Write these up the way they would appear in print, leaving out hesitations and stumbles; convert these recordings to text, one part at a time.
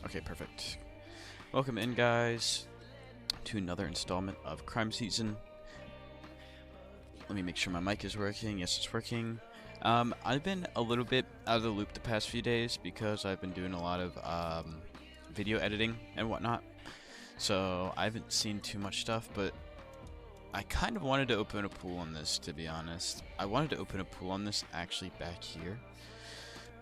Okay, perfect. Welcome in, guys, to another installment of Crime Season. Let me make sure my mic is working. Yes, it's working. I've been a little bit out of the loop the past few days because I've been doing a lot of video editing and whatnot. So I haven't seen too much stuff, but I kind of wanted to open a pool on this, to be honest. I wanted to open a pool on this actually back here.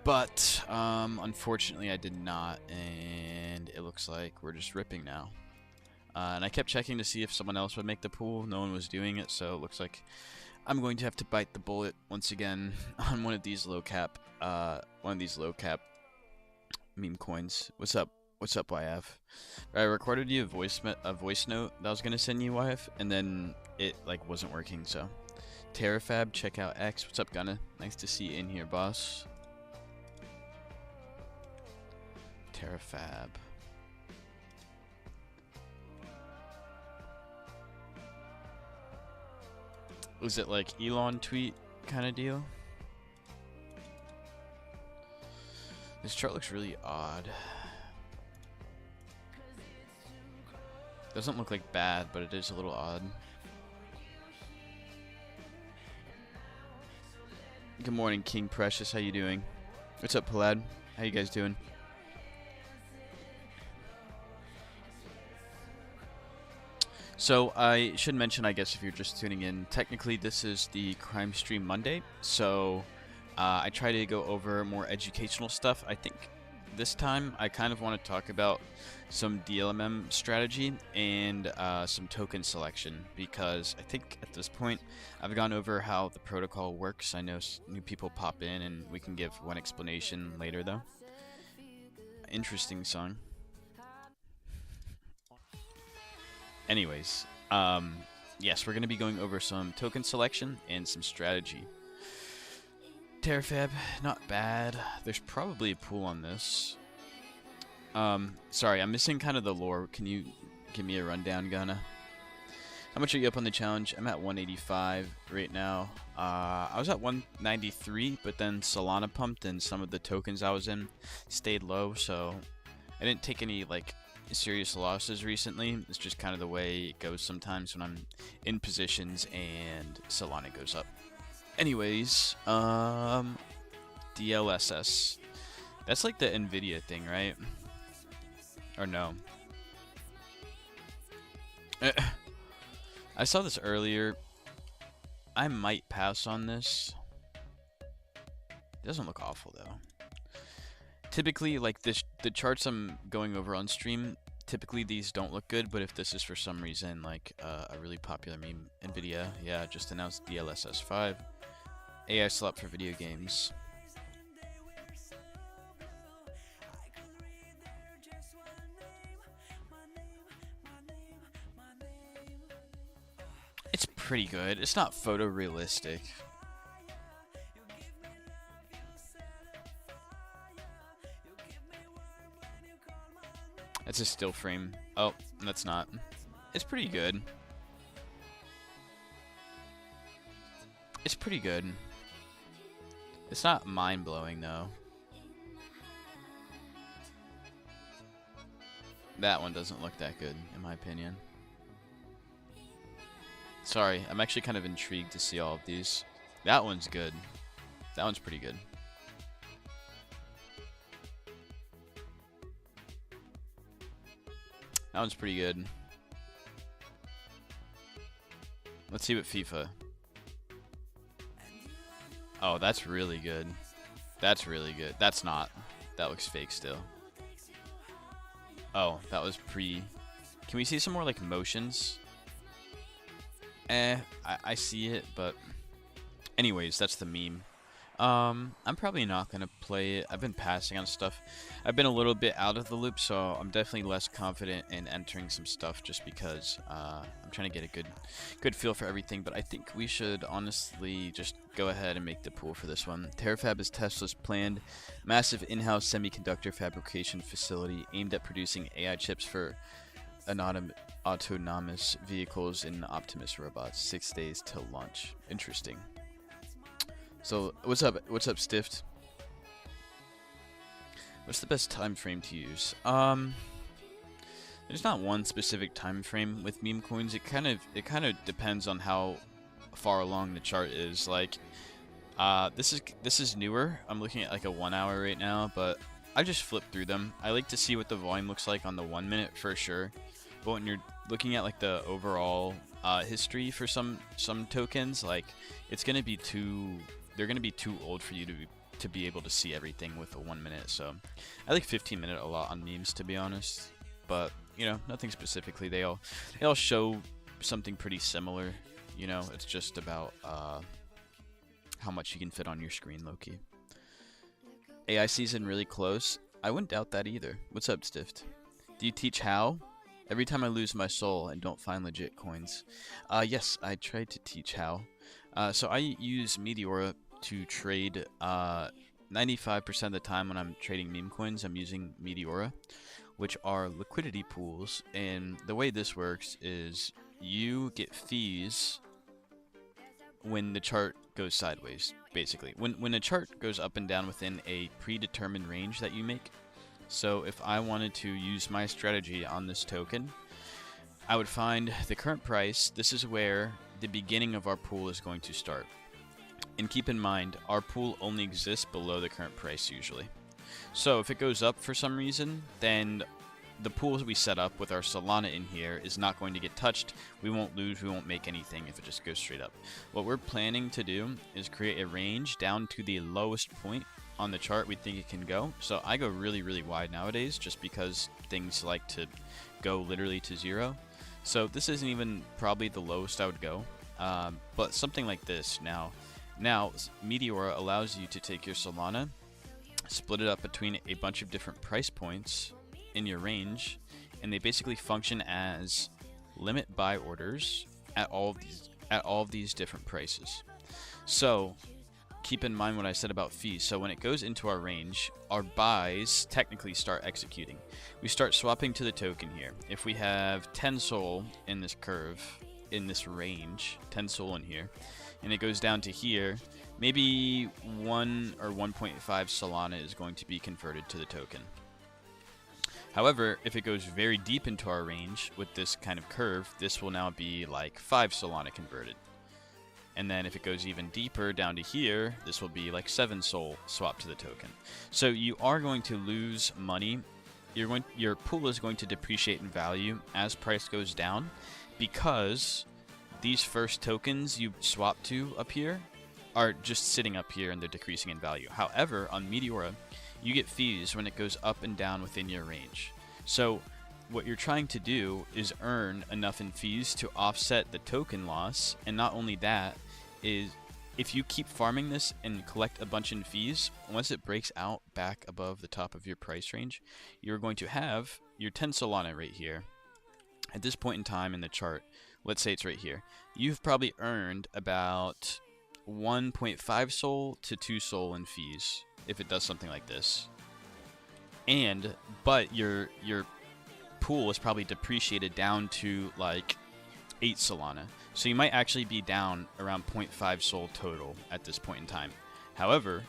But, unfortunately I did not, and it looks like we're just ripping now. And I kept checking to see if someone else would make the pool. No one was doing it, so it looks like I'm going to have to bite the bullet once again on one of these low cap meme coins. What's up? What's up, YF? I recorded you a voice note that I was gonna send you, YF, and then it wasn't working. So, Terrafab, check out X. What's up, Gunna? Nice to see you in here, boss. Terrafab. Was it like Elon tweet kind of deal? This chart looks really odd. Doesn't look like bad, but it is a little odd. Good morning, King Precious. How you doing? What's up, Palad? How you guys doing? So I should mention, I guess, if you're just tuning in, technically this is the Crime Stream Monday. So I try to go over more educational stuff. I think this time I kind of want to talk about some DLMM strategy and some token selection, because I think at this point I've gone over how the protocol works. I know new people pop in and we can give one explanation later though. Interesting song. Anyways, yes, we're going to be going over some token selection and some strategy. Terrafab, not bad. There's probably a pool on this. Sorry, I'm missing kind of the lore. Can you give me a rundown, Gunna? How much are you up on the challenge? I'm at 185 right now. I was at 193, but then Solana pumped and some of the tokens I was in stayed low, so I didn't take any, serious losses recently. It's just kind of the way it goes sometimes when I'm in positions and Solana goes up. Anyways, DLSS. That's like the Nvidia thing, right? Or no? I saw this earlier. I might pass on this. It doesn't look awful though. Typically, the charts I'm going over on stream, typically these don't look good, but if this is for some reason a really popular meme, Nvidia, yeah, just announced DLSS 5, AI slot for video games. It's pretty good. It's not photorealistic. It's a still frame. Oh, that's not. It's pretty good. It's pretty good. It's not mind-blowing, though. That one doesn't look that good, in my opinion. Sorry, I'm actually kind of intrigued to see all of these. That one's good. That one's pretty good. That one's pretty good. Let's see what FIFA. Oh, that's really good. That's really good. That's not. That looks fake still. Oh, that was pre... Can we see some more, motions? I see it, but... Anyways, that's the meme. I'm probably not going to play it. I've been passing on stuff. I've been a little bit out of the loop, so I'm definitely less confident in entering some stuff just because I'm trying to get a good feel for everything. But I think we should honestly just go ahead and make the pool for this one. Terrafab is Tesla's planned massive in-house semiconductor fabrication facility aimed at producing AI chips for autonomous vehicles and Optimus robots. 6 days till launch. Interesting. So, what's up, Stift? What's the best time frame to use? There's not one specific time frame with meme coins. It kind of depends on how far along the chart is. Like, this is newer. I'm looking at like a 1 hour right now, but I just flip through them. I like to see what the volume looks like on the 1 minute for sure. But when you're looking at like the overall history for some tokens, like it's gonna be they're gonna be too old for you to be able to see everything with a 1 minute. So I like 15-minute a lot on memes, to be honest. But you know, nothing specifically. They all show something pretty similar. You know, it's just about how much you can fit on your screen, low-key. AI season really close. I wouldn't doubt that either. What's up, Stift? Do you teach how? Every time I lose my soul and don't find legit coins. Yes, I tried to teach how. So I use Meteora to trade 95% of the time when I'm trading meme coins. I'm using Meteora, which are liquidity pools. And the way this works is you get fees when the chart goes sideways, basically. When a chart goes up and down within a predetermined range that you make. So if I wanted to use my strategy on this token, I would find the current price. This is where the beginning of our pool is going to start. And keep in mind, our pool only exists below the current price usually. So if it goes up for some reason, then the pools we set up with our Solana in here is not going to get touched. We won't lose, we won't make anything if it just goes straight up. What we're planning to do is create a range down to the lowest point on the chart we think it can go. So I go really wide nowadays just because things like to go literally to 0. So this isn't even probably the lowest I would go. But something like this now Meteora allows you to take your Solana, split it up between a bunch of different price points in your range, and they basically function as limit buy orders at all of these different prices. So keep in mind what I said about fees. So when it goes into our range, our buys technically start executing. We start swapping to the token here. If we have 10 SOL in this curve, in this range, 10 SOL in here, and it goes down to here, maybe 1 or 1.5 Solana is going to be converted to the token. However, if it goes very deep into our range with this kind of curve, this will now be like 5 Solana converted. And then if it goes even deeper down to here, this will be like 7 SOL swapped to the token. So you are going to lose money. Your pool is going to depreciate in value as price goes down, because these first tokens you swap to up here are just sitting up here and they're decreasing in value. However, on Meteora, you get fees when it goes up and down within your range. So what you're trying to do is earn enough in fees to offset the token loss. And not only that, is if you keep farming this and collect a bunch in fees, once it breaks out back above the top of your price range, you're going to have your 10 Solana right here. At this point in time in the chart, let's say it's right here, you've probably earned about 1.5 SOL to 2 SOL in fees if it does something like this. But your pool is probably depreciated down to like 8 Solana. So you might actually be down around 0.5 SOL total at this point in time. However,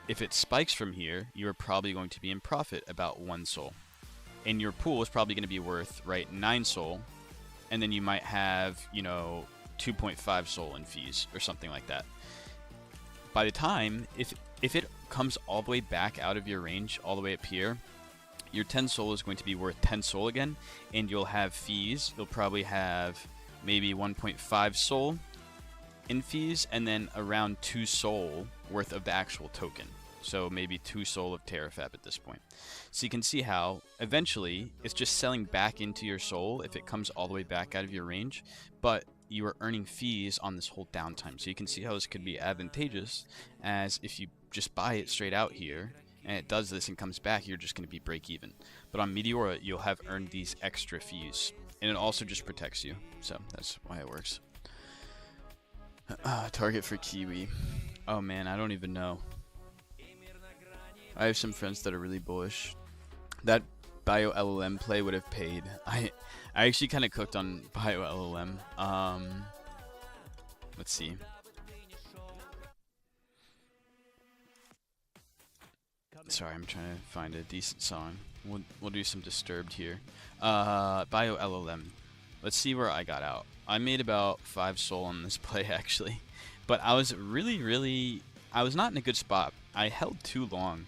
if it spikes from here, you are probably going to be in profit about 1 SOL. And your pool is probably going to be worth, right, 9 SOL. And then you might have, you know, 2.5 SOL in fees or something like that. By the time, if it comes all the way back out of your range, all the way up here, your 10 SOL is going to be worth 10 SOL again, and you'll have fees. You'll probably have maybe 1.5 SOL in fees, and then around 2 SOL worth of the actual token. So maybe 2 SOL of Terafab at this point. So you can see how eventually it's just selling back into your SOL if it comes all the way back out of your range, but you are earning fees on this whole downtime. So you can see how this could be advantageous, as if you just buy it straight out here and it does this and comes back, you're just going to be break even. But on Meteora, you'll have earned these extra fees, and it also just protects you. So that's why it works. Target for Kiwi. Oh man, I don't even know. I have some friends that are really bullish. That Bio LLM play would have paid. I actually kind of cooked on Bio LLM. Let's see. Sorry, I'm trying to find a decent song. We'll do some Disturbed here. Bio LLM. Let's see where I got out. I made about 5 soul on this play actually, but I was I was not in a good spot. I held too long.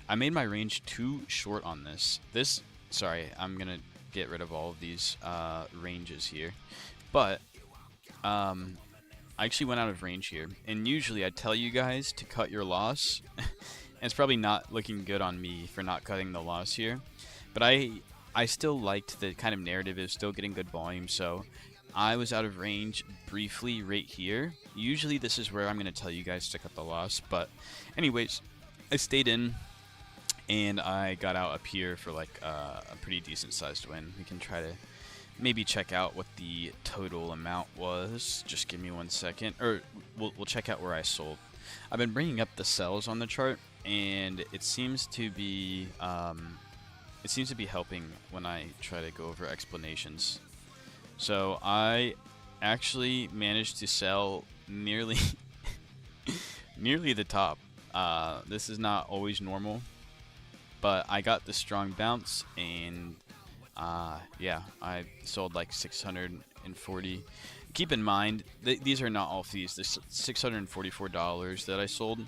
I made my range too short on this. Sorry, I'm gonna get rid of all of these ranges here, but I actually went out of range here. And usually I tell you guys to cut your loss. And it's probably not looking good on me for not cutting the loss here. But I still liked the kind of narrative. It was still getting good volume, so I was out of range briefly right here. Usually this is where I'm going to tell you guys to cut the loss. But anyways, I stayed in, and I got out up here for like a pretty decent sized win. We can try to maybe check out what the total amount was. Just give me 1 second. Or we'll check out where I sold. I've been bringing up the sells on the chart, and it seems to be helping when I try to go over explanations. So I actually managed to sell nearly nearly the top. This is not always normal, but I got the strong bounce, and yeah, I sold like 640. Keep in mind, these are not all fees. This $644 that I sold,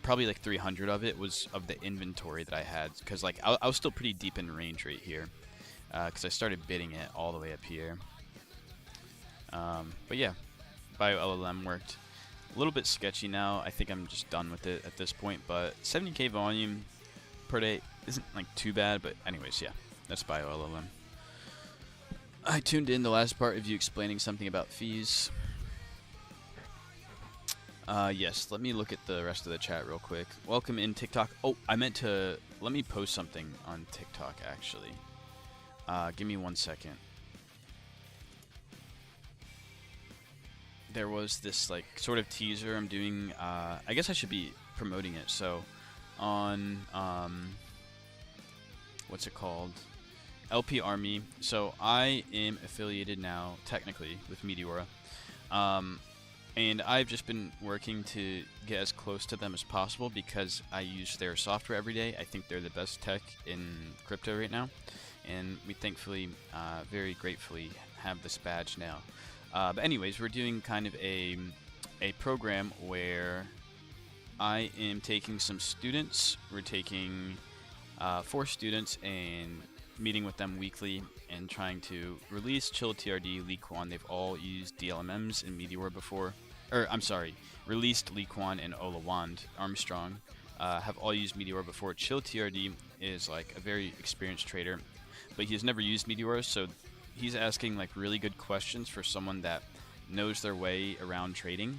probably like 300 of it was of the inventory that I had, because like I was still pretty deep in range right here, because I started bidding it all the way up here. But yeah, Bio LLM worked. A little bit sketchy now. I think I'm just done with it at this point, but 70k volume per day isn't like too bad. But anyways, yeah, that's Bio LLM. I tuned in the last part of you explaining something about fees. Yes, let me look at the rest of the chat real quick. Welcome in TikTok. Oh, I meant to, let me post something on TikTok actually. Give me 1 second. There was this like sort of teaser I'm doing. I guess I should be promoting it. So on, what's it called? LP Army. So I am affiliated now, technically, with Meteora. And I've just been working to get as close to them as possible because I use their software every day. I think they're the best tech in crypto right now. And we thankfully, very gratefully, have this badge now. But anyways, we're doing kind of a program where I am taking some students. We're taking 4 students and meeting with them weekly and trying to release Chill TRD, Lee Kwan. They've all used DLMMs in Meteor before. Or, I'm sorry, released Lee Kwan and Ola Wand. Armstrong have all used Meteor before. Chill TRD is like a very experienced trader, but he's never used Meteor, so he's asking like really good questions for someone that knows their way around trading,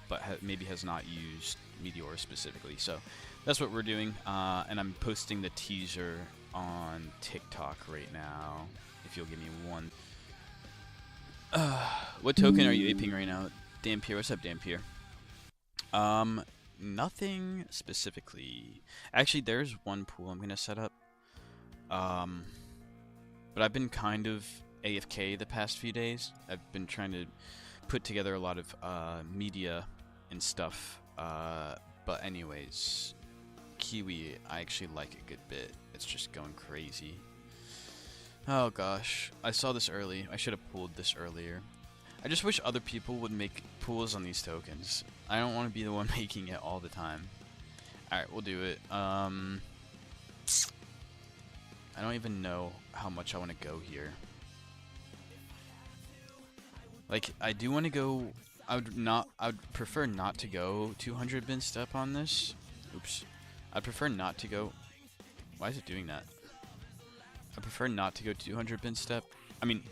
but maybe has not used Meteor specifically. So that's what we're doing, and I'm posting the teaser on TikTok right now. If you'll give me one. What token are you aping right now? Dampier, what's up, Dampier? Nothing specifically. Actually, there's one pool I'm gonna set up. But I've been kind of AFK the past few days. I've been trying to put together a lot of media and stuff. But anyways, Kiwi, I actually like a good bit. It's just going crazy. Oh gosh, I saw this early. I should have pulled this earlier. I just wish other people would make pools on these tokens. I don't want to be the one making it all the time. Alright, we'll do it. I don't even know how much I want to go here. Like, I do want to go... I would prefer not to go 200 bin step on this. Oops. I'd prefer not to go... Why is it doing that? I prefer not to go 200 bin step. I mean,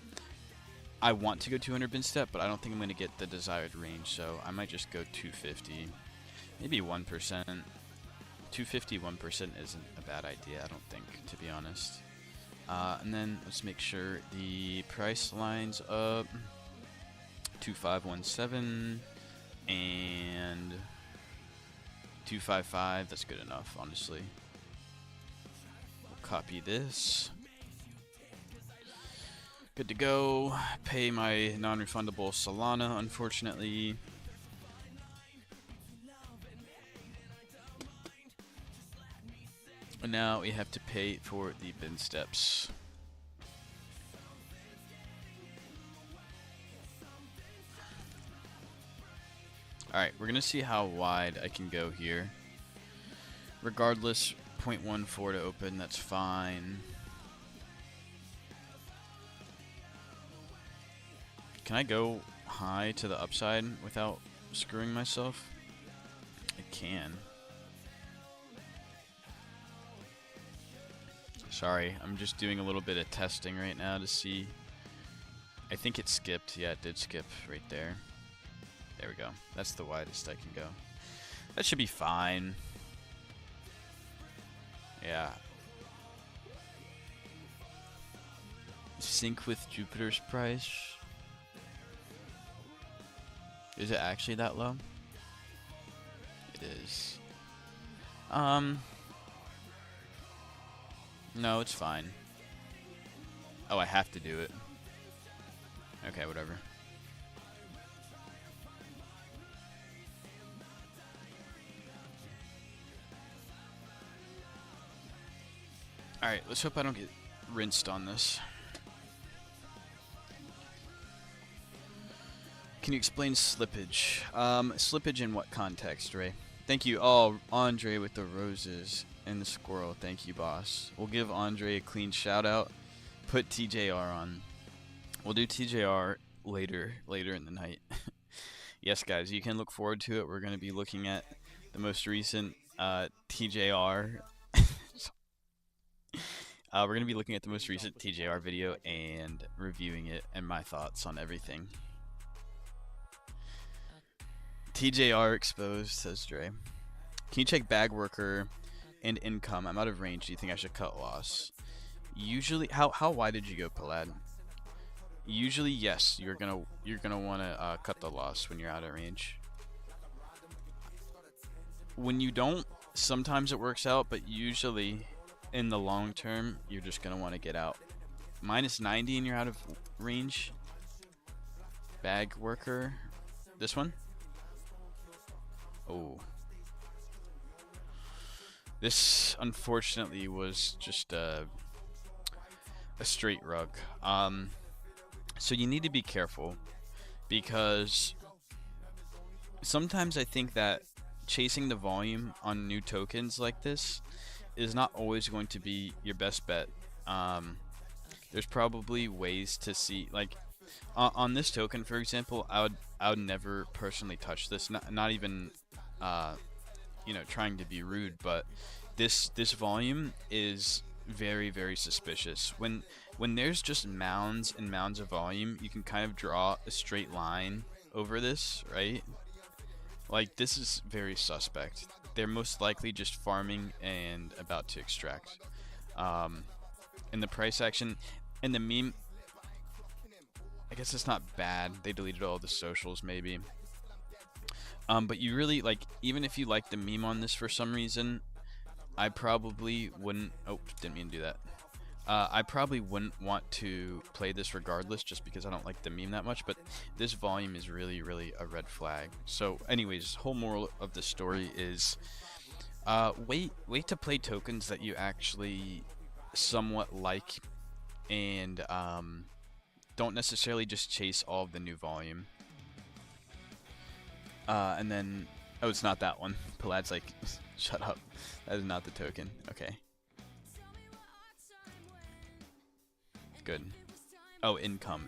I want to go 200 bin step, but I don't think I'm going to get the desired range, so I might just go 250. Maybe 1%. 250, 1% isn't a bad idea, I don't think, to be honest. And then let's make sure the price lines up. 2517 and 255. That's good enough, honestly. We'll copy this. Good to go. Pay my non-refundable Solana, unfortunately. And now we have to pay for the bin steps. Alright, we're gonna see how wide I can go here. Regardless, 0.14 to open, that's fine. Can I go high to the upside without screwing myself? I can. Sorry, I'm just doing a little bit of testing right now to see. I think it skipped. Yeah, it did skip right there. There we go. That's the widest I can go. That should be fine. Yeah. Sync with Jupiter's price. Is it actually that low? It is. No, it's fine. Oh, I have to do it. Okay, whatever. Alright, let's hope I don't get rinsed on this. Can you explain slippage? Slippage in what context, Ray? Thank you. Oh, Andre with the roses and the squirrel. Thank you, boss. We'll give Andre a clean shout out. Put TJR on. We'll do TJR later in the night. Yes, guys, you can look forward to it. We're going to be looking at the most recent TJR. We're going to be looking at the most recent TJR video and reviewing it and my thoughts on everything. TJR exposed, says Dre. Can you check bag worker and income? I'm out of range. Do you think I should cut loss? Usually, how wide did you go, Palad? Usually, yes. You're gonna want to cut the loss when you're out of range. When you don't, sometimes it works out, but usually, in the long term, you're just gonna want to get out. Minus 90 and you're out of range. Bag worker. This one. Oh. This, unfortunately, was just a straight rug. So you need to be careful, because sometimes I think that chasing the volume on new tokens like this is not always going to be your best bet. There's probably ways to see, like, on this token, for example, I would never personally touch this. Not even, you know, trying to be rude, but this volume is very, very suspicious. When there's just mounds and mounds of volume, you can kind of draw a straight line over this, right? Like, this is very suspect. They're most likely just farming and about to extract. In the price action, and the meme, I guess it's not bad. They deleted all the socials, maybe. But you really, like, even if you like the meme on this for some reason, I probably wouldn't. Oh, didn't mean to do that. I probably wouldn't want to play this regardless, just because I don't like the meme that much. But this volume is really, really a red flag. So, anyways, whole moral of the story is, wait to play tokens that you actually somewhat like, and don't necessarily just chase all of the new volume. And then, oh, it's not that one. Palad's like, shut up. That is not the token. Okay. Good. Oh, income.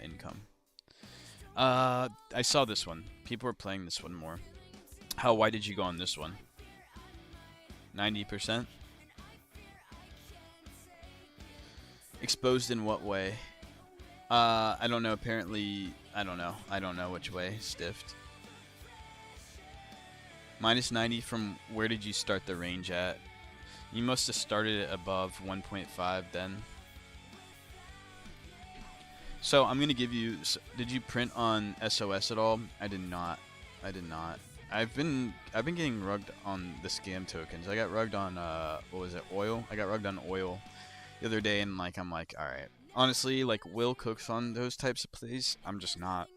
I saw this one. People were playing this one more. How wide did you go on this one? 90%? Exposed in what way? I don't know. Apparently, I don't know. I don't know which way. Stiffed. Minus 90 from where did you start the range at? You must have started it above 1.5 then. So I'm gonna give you. Did you print on SOS at all? I did not. I've been getting rugged on the scam tokens. I got rugged on what was it? Oil. I got rugged on oil the other day, and like I'm like, all right. Honestly, like Will cooks on those types of plays. I'm just not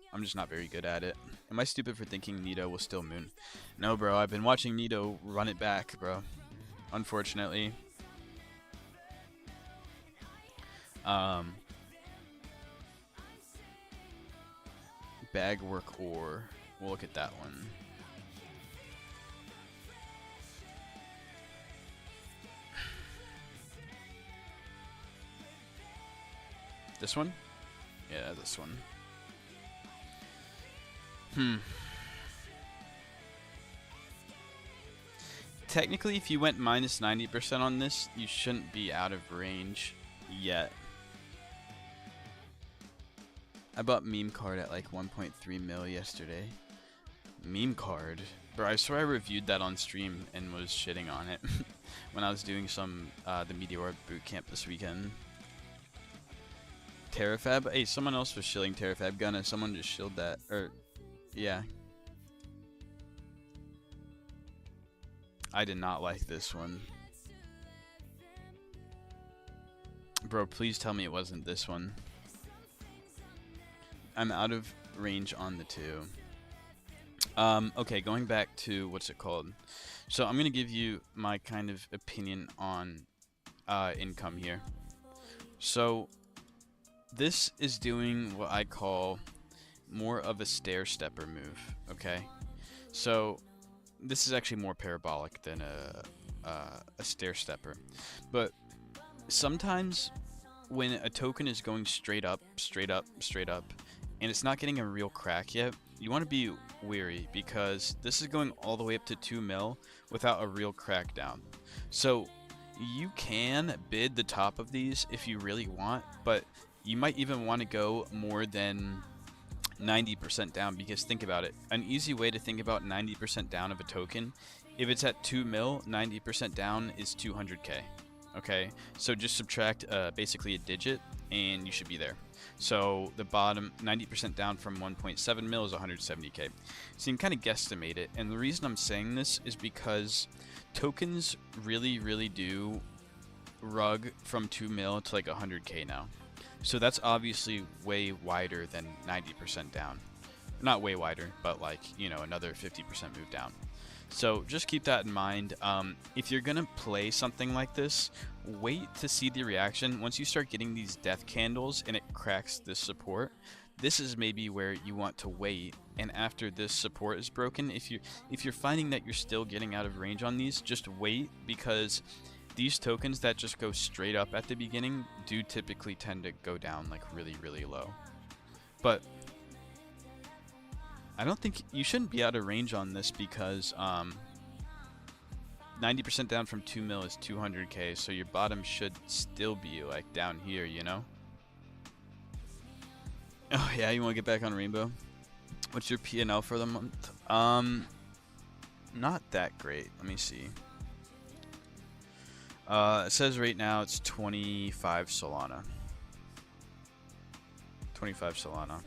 very good at it. Am I stupid for thinking Nito will still moon? No, bro. I've been watching Nito run it back, bro. Unfortunately. Um, bag work ore. We'll look at that one. This one? Yeah, this one. Technically, if you went minus 90% on this, you shouldn't be out of range yet. I bought meme card at like 1.3 mil yesterday. Meme card? Bro, I swear I reviewed that on stream and was shitting on it when I was doing some the Meteor boot camp this weekend. Terrafab? Hey, someone else was shilling Terrafab gun and someone just shilled that. Or, yeah. I did not like this one. Bro, please tell me it wasn't this one. I'm out of range on the two. Okay, going back to, what's it called? So I'm going to give you my kind of opinion on income here. So this is doing what I call more of a stair stepper move, okay? So this is actually more parabolic than a stair stepper. But sometimes when a token is going straight up, and it's not getting a real crack yet, you want to be wary because this is going all the way up to 2 mil without a real crackdown. So you can bid the top of these if you really want, but you might even want to go more than 90% down, because think about it. An easy way to think about 90% down of a token, if it's at 2 mil, 90% down is 200k. Okay, so just subtract basically a digit and you should be there. So the bottom 90% down from 1.7 mil is 170k. So you can kind of guesstimate it. And the reason I'm saying this is because tokens really do rug from 2 mil to like 100k now. So that's obviously way wider than 90% down. Not way wider, but like, you know, another 50% move down. So just keep that in mind. If you're going to play something like this, wait to see the reaction. Once you start getting these death candles and it cracks this support, this is maybe where you want to wait. And after this support is broken, if you're finding that you're still getting out of range on these, just wait, because these tokens that just go straight up at the beginning do typically tend to go down like really low. But I don't think you shouldn't be out of range on this, because 90% down from 2 mil is 200k, so your bottom should still be like down here, you know? Oh yeah, you want to get back on Rainbow? What's your P&L for the month? Not that great. Let me see. It says right now it's 25 Solana. 25 Solana.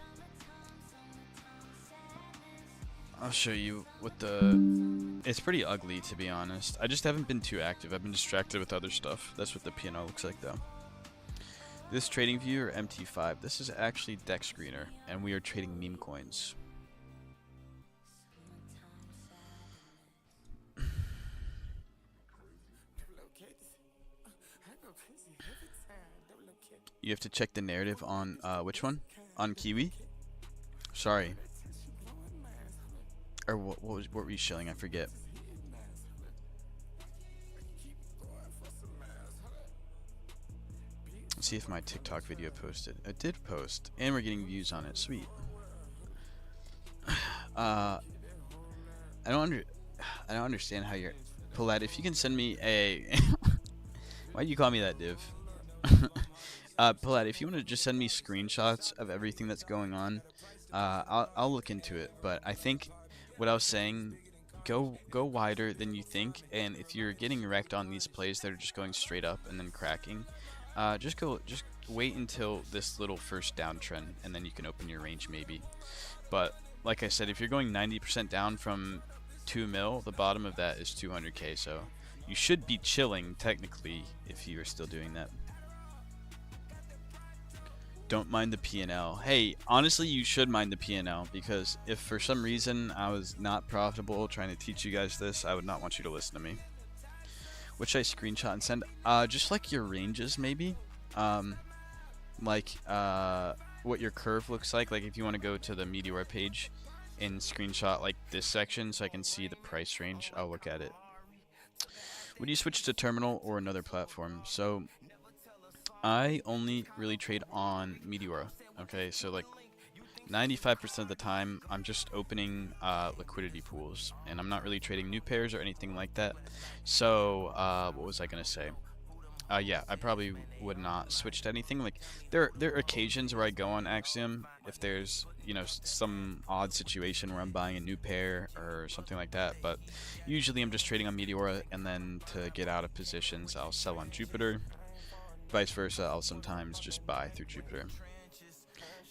I'll show you what the... It's pretty ugly, to be honest. I just haven't been too active. I've been distracted with other stuff. That's what the P&L looks like, though. This trading view or MT5? This is actually Dex Screener, and we are trading meme coins. You have to check the narrative on, which one? On Kiwi? Sorry. Or what were you shilling? I forget. Let's see if my TikTok video posted. It did post, and we're getting views on it. Sweet. I don't understand how you're... Paulette, if you can send me a... Why do you call me that, Div? Paulette, if you want to just send me screenshots of everything that's going on, I'll look into it. But I think what I was saying, go wider than you think, and if you're getting wrecked on these plays that are just going straight up and then cracking, just wait until this little first downtrend, and then you can open your range maybe. But like I said, if you're going 90% down from 2 mil, the bottom of that is 200k, so you should be chilling technically if you are still doing that. Don't mind the P&L. Hey, honestly, you should mind the P&L, because if for some reason I was not profitable trying to teach you guys this, I would not want you to listen to me. What should I screenshot and send? Just like your ranges, maybe. like what your curve looks like if you want to go to the Meteor page and screenshot like this section so I can see the price range, I'll look at it. Would you switch to terminal or another platform? So I only really trade on Meteor. Okay, so like 95% of the time I'm just opening liquidity pools, and I'm not really trading new pairs or anything like that. So what was I gonna say? Yeah, I probably would not switch to anything. Like there are occasions where I go on Axiom if there's some odd situation where I'm buying a new pair or something like that. But usually I'm just trading on Meteora, and then to get out of positions I'll sell on Jupiter. Vice versa, I'll sometimes just buy through Jupiter.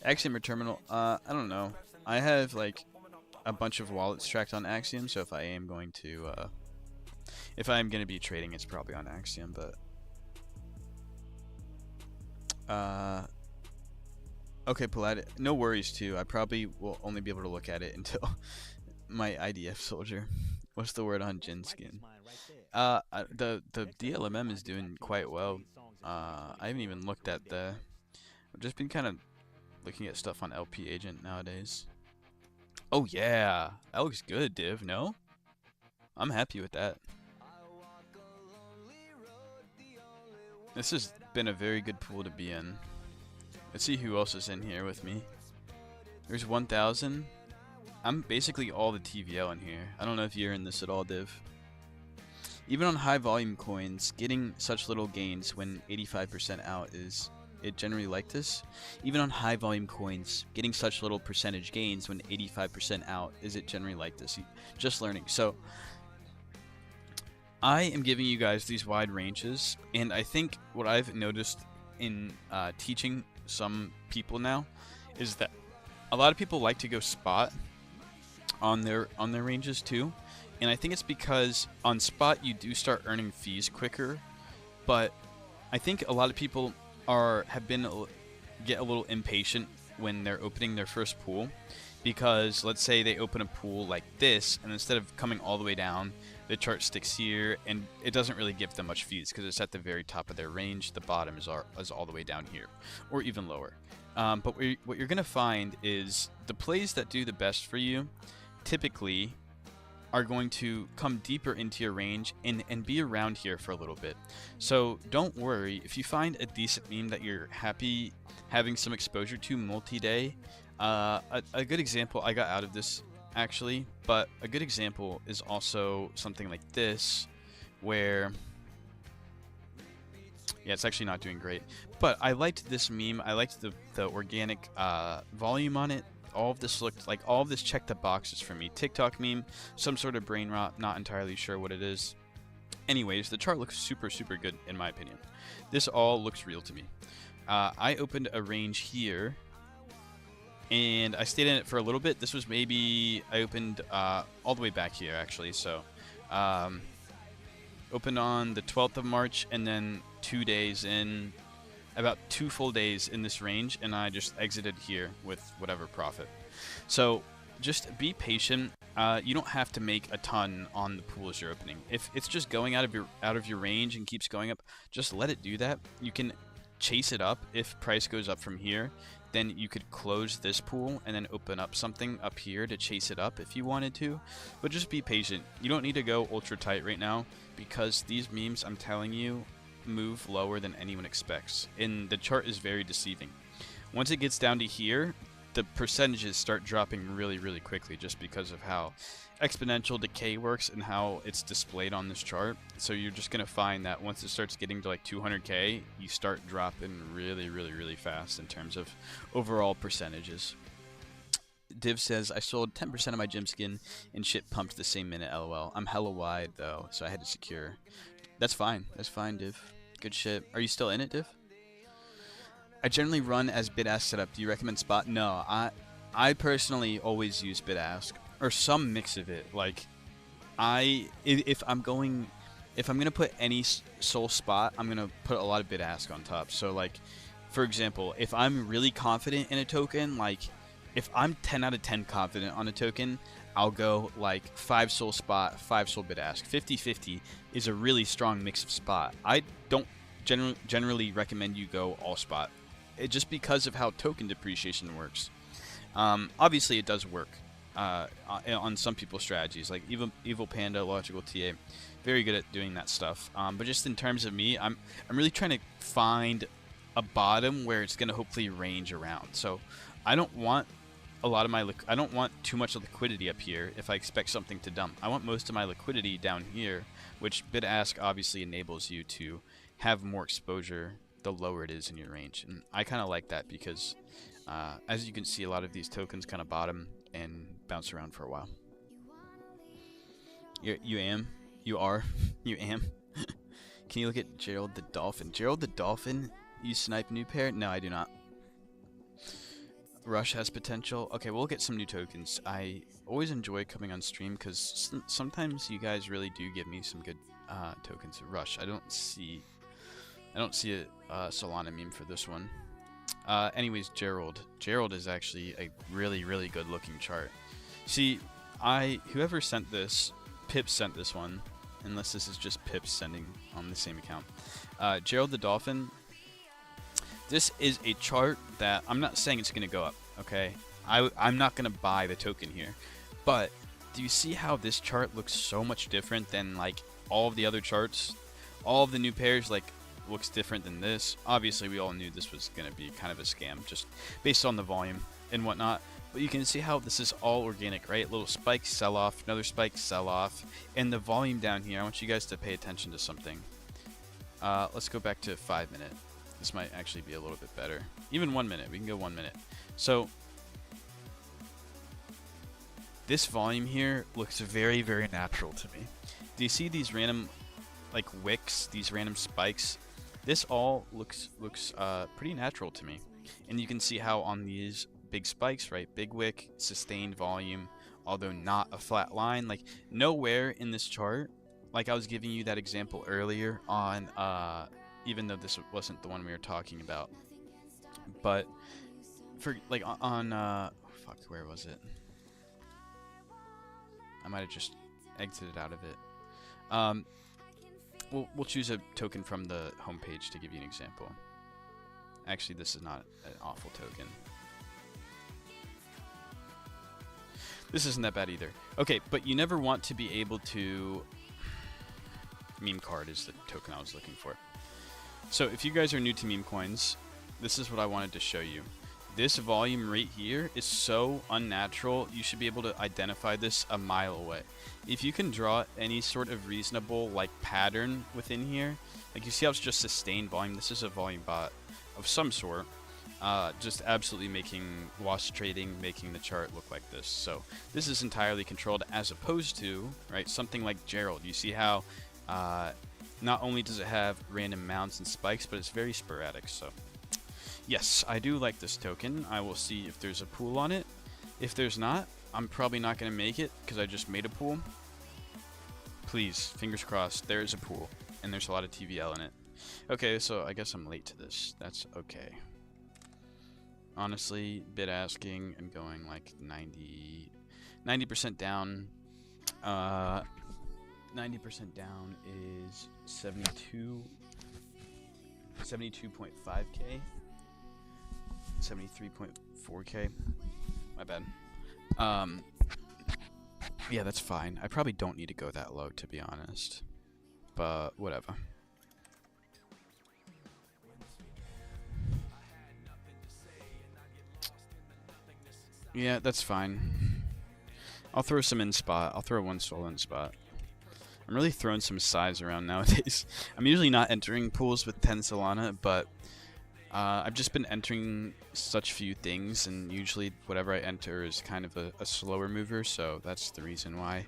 Axiom or terminal? I don't know. I have like a bunch of wallets tracked on Axiom, so if I am going to be trading, it's probably on Axiom, but. Okay, Palat, no worries too. I probably will only be able to look at it until my IDF soldier. What's the word on Jin skin? The DLMM is doing quite well. I haven't even looked at I've just been kind of looking at stuff on LP Agent nowadays. Oh yeah, that looks good, Div. No? I'm happy with that. This has been a very good pool to be in. Let's see who else is in here with me. There's 1,000. I'm basically all the TVL in here. I don't know if you're in this at all, Div. Even on high volume coins, getting such little gains when 85% out is it generally like this? Even on high volume coins, getting such little percentage gains when 85% out, is it generally like this? Just learning. So I am giving you guys these wide ranges, and I think what I've noticed in teaching some people now is that a lot of people like to go spot on their ranges too, and I think it's because on spot you do start earning fees quicker, but I think a lot of people get a little impatient when they're opening their first pool, because let's say they open a pool like this, and instead of coming all the way down, the chart sticks here, and it doesn't really give them much fees because it's at the very top of their range. The bottom is all the way down here, or even lower. But what you're going to find is the plays that do the best for you typically are going to come deeper into your range and be around here for a little bit. So don't worry if you find a decent meme that you're happy having some exposure to multi-day. A good example I got out of this actually, but a good example is also something like this, where yeah, it's actually not doing great, but I liked this meme. I liked the organic volume on it. All of this checked the boxes for me. TikTok meme, some sort of brain rot, not entirely sure what it is. Anyways, the chart looks super good in my opinion. This all looks real to me. I opened a range here, and I stayed in it for a little bit. This was maybe, I opened all the way back here actually, so opened on the 12th of March, and then 2 days in, about 2 full days in this range, and I just exited here with whatever profit. So just be patient. You don't have to make a ton on the pools you're opening. If it's just going out of your range and keeps going up, just let it do that. You can chase it up if price goes up from here. Then you could close this pool and then open up something up here to chase it up if you wanted to. But just be patient. You don't need to go ultra tight right now, because these memes, I'm telling you, move lower than anyone expects, and the chart is very deceiving. Once it gets down to here, the percentages start dropping really quickly, just because of how exponential decay works and how it's displayed on this chart. So you're just gonna find that once it starts getting to like 200k, you start dropping really fast in terms of overall percentages. Div says, I sold 10% of my gym skin and shit pumped the same minute, lol. I'm hella wide though, so I had to secure. That's fine, Div. Good shit. Are you still in it, Div? I generally run as bid-ask setup. Do you recommend spot? No, I personally always use bid-ask or some mix of it. Like, if I'm gonna put any sole spot, I'm gonna put a lot of bid-ask on top. So like, for example, if I'm really confident in a token, like if I'm 10 out of 10 confident on a token, I'll go like 5 soul spot, 5 soul bid-ask. 50-50 is a really strong mix of spot. I don't generally recommend you go all spot. just because of how token depreciation works. Obviously, it does work on some people's strategies, like Evil Panda, Logical TA, very good at doing that stuff. But just in terms of me, I'm really trying to find a bottom where it's going to hopefully range around. So I don't want I don't want too much liquidity up here if I expect something to dump. I want most of my liquidity down here, which bid ask obviously enables you to have more exposure the lower it is in your range. And I kind of like that because as you can see, a lot of these tokens kind of bottom and bounce around for a while. You am? Can you look at Gerald the Dolphin? Gerald the Dolphin, you snipe new pair? No, I do not. Rush has potential. Okay, we'll get some new tokens. I always enjoy coming on stream because sometimes you guys really do give me some good tokens. Rush. I don't see a Solana meme for this one. Anyways, Gerald. Gerald is actually a really, really good looking chart. See, whoever sent this, Pip sent this one, unless this is just Pip sending on the same account. Gerald the Dolphin. This is a chart that I'm not saying it's going to go up, okay? I'm not going to buy the token here. But do you see how this chart looks so much different than like all of the other charts? All of the new pairs like looks different than this. Obviously, we all knew this was going to be kind of a scam just based on the volume and whatnot. But you can see how this is all organic, right? Little spike, sell off, another spike, sell off. And the volume down here, I want you guys to pay attention to something. Let's go back to 5 minute. This might actually be a little bit better. Even 1 minute. We can go 1 minute. So this volume here looks very, very natural to me. Do you see these random like wicks, these random spikes? This all looks pretty natural to me. And you can see how on these big spikes, right? Big wick, sustained volume, although not a flat line. Like nowhere in this chart, like I was giving you that example earlier on even though this wasn't the one we were talking about. But for like on fuck, where was it? I might have just exited out of it. We'll choose a token from the homepage to give you an example. Actually, this is not an awful token. This isn't that bad either. Okay, but you never want to be able to... Meme card is the token I was looking for. So if you guys are new to meme coins, this is what I wanted to show you. This volume right here is so unnatural, you should be able to identify this a mile away. If you can draw any sort of reasonable like pattern within here, like you see how it's just sustained volume, this is a volume bot of some sort, just absolutely making wash trading, making the chart look like this. So this is entirely controlled as opposed to, right, something like Gerald. You see how not only does it have random mounts and spikes, but it's very sporadic. So yes, I do like this token. I will see if there's a pool on it. If there's not, I'm probably not going to make it because I just made a pool. Please, fingers crossed, there is a pool and there's a lot of TVL in it. Okay, so I guess I'm late to this. That's okay. Honestly, bid asking and going like 90% down. 90% down is 72.5k, 73.4k. My bad. Yeah, that's fine. I probably don't need to go that low, to be honest, but whatever. Yeah, that's fine. I'll throw some in spot. I'll throw one soul in spot. I'm really throwing some size around nowadays. I'm usually not entering pools with 10 Solana, but I've just been entering such few things, and usually whatever I enter is kind of a slower mover, so that's the reason why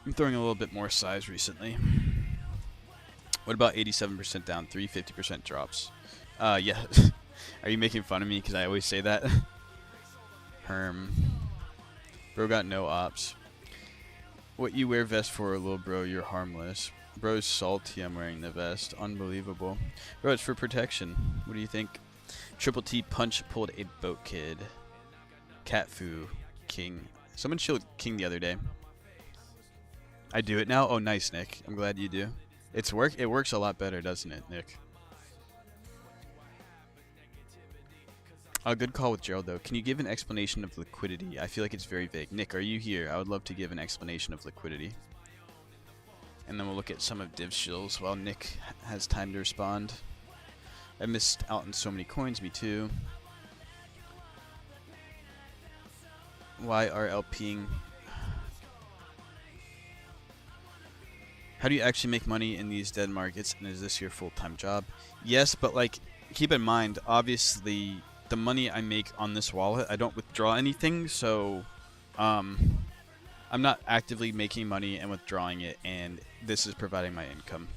I'm throwing a little bit more size recently. What about 87% down, 350% drops? Yeah. Are you making fun of me because I always say that? Herm. Bro got no ops. What you wear vest for, little bro, you're harmless. Bro's salty, I'm wearing the vest. Unbelievable. Bro, it's for protection. What do you think? Triple T punch pulled a boat kid. Catfu. King. Someone showed King the other day. I do it now? Oh, nice, Nick. I'm glad you do. It works a lot better, doesn't it, Nick? A good call with Gerald, though. Can you give an explanation of liquidity? I feel like it's very vague. Nick, are you here? I would love to give an explanation of liquidity. And then we'll look at some of Div's shills while Nick has time to respond. I missed out on so many coins, me too. Why are LPing? How do you actually make money in these dead markets, and is this your full-time job? Yes, but like, keep in mind, obviously, the money I make on this wallet, I don't withdraw anything, so I'm not actively making money and withdrawing it, and this is providing my income.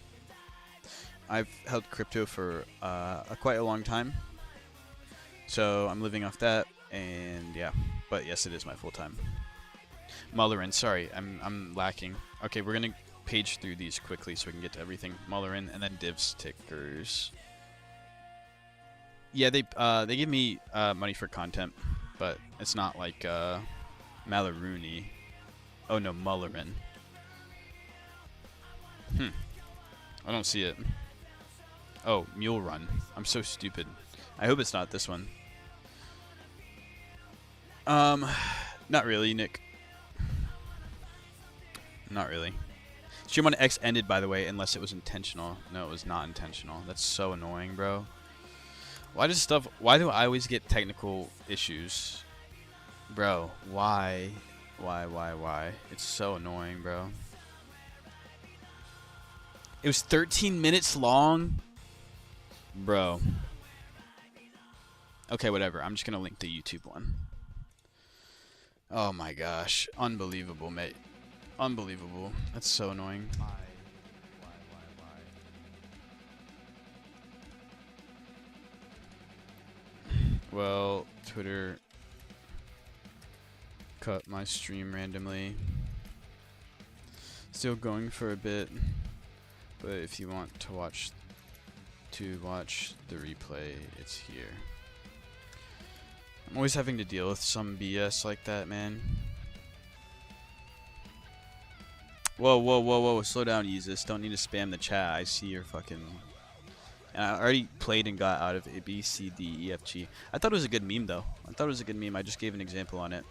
I've held crypto for quite a long time, so I'm living off that, and yeah. But yes, it is my full-time. Mullerin, sorry, I'm lacking. Okay, we're gonna page through these quickly so we can get to everything. Mullerin, and then Div's tickers. Yeah, they give me money for content, but it's not like Malaruni. Oh no, Mullerin. I don't see it. Oh, Mule Run. I'm so stupid. I hope it's not this one. Not really, Nick. Not really. Stream on X ended, by the way, unless it was intentional. No, it was not intentional. That's so annoying, bro. Why do I always get technical issues? Bro, why? Why? It's so annoying, bro. It was 13 minutes long? Bro. Okay, whatever. I'm just gonna link the YouTube one. Oh my gosh. Unbelievable, mate. Unbelievable. That's so annoying. Why? Well, Twitter cut my stream randomly. Still going for a bit, but if you want to watch the replay, it's here. I'm always having to deal with some BS like that, man. Whoa. Slow down, Yeezus. Don't need to spam the chat. I see your fucking... And I already played and got out of A, B, C, D, E, F, G. I thought it was a good meme, though. I thought it was a good meme. I just gave an example on it.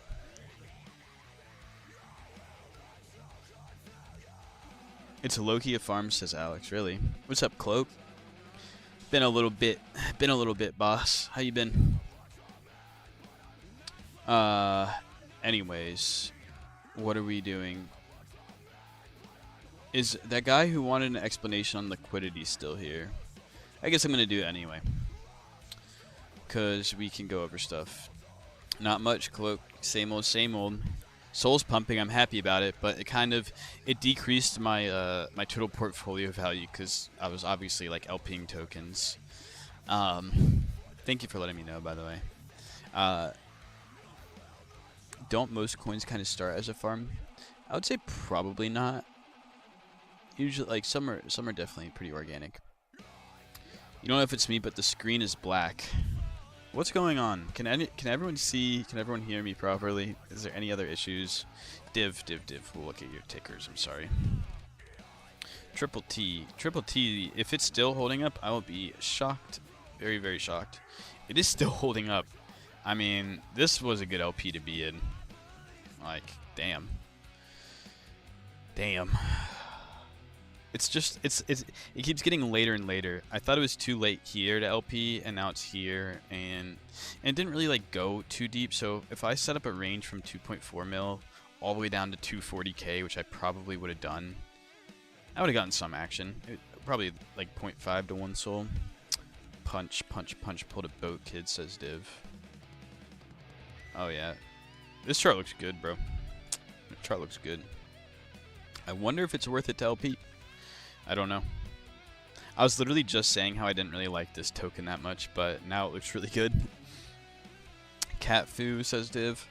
It's Loki of Farms, says Alex. Really? What's up, Cloak? Been a little bit, boss. How you been? Anyways, what are we doing? Is that guy who wanted an explanation on liquidity still here? I guess I'm gonna do it anyway, cause we can go over stuff. Not much, Cloak. Same old. Soul's pumping. I'm happy about it, but it decreased my my total portfolio value because I was obviously like LPing tokens. Thank you for letting me know, by the way. Don't most coins kind of start as a farm? I would say probably not. Usually, like some are definitely pretty organic. You don't know if it's me, but the screen is black. What's going on? Can everyone see? Can everyone hear me properly? Is there any other issues? Div. We'll look at your tickers. I'm sorry. Triple T. If it's still holding up, I will be shocked. Very, very shocked. It is still holding up. I mean, this was a good LP to be in. Like, damn. It's just it keeps getting later and later. I thought it was too late here to LP, and now it's here, and it didn't really like go too deep. So if I set up a range from 2.4 mil all the way down to 240k, which I probably would have done, I would have gotten some action. Probably like 0.5 to 1 soul. Punch. Pulled a boat, kid, says Div. Oh yeah, this chart looks good, bro. The chart looks good. I wonder if it's worth it to LP. I don't know. I was literally just saying how I didn't really like this token that much, but now it looks really good. Catfu, says Div.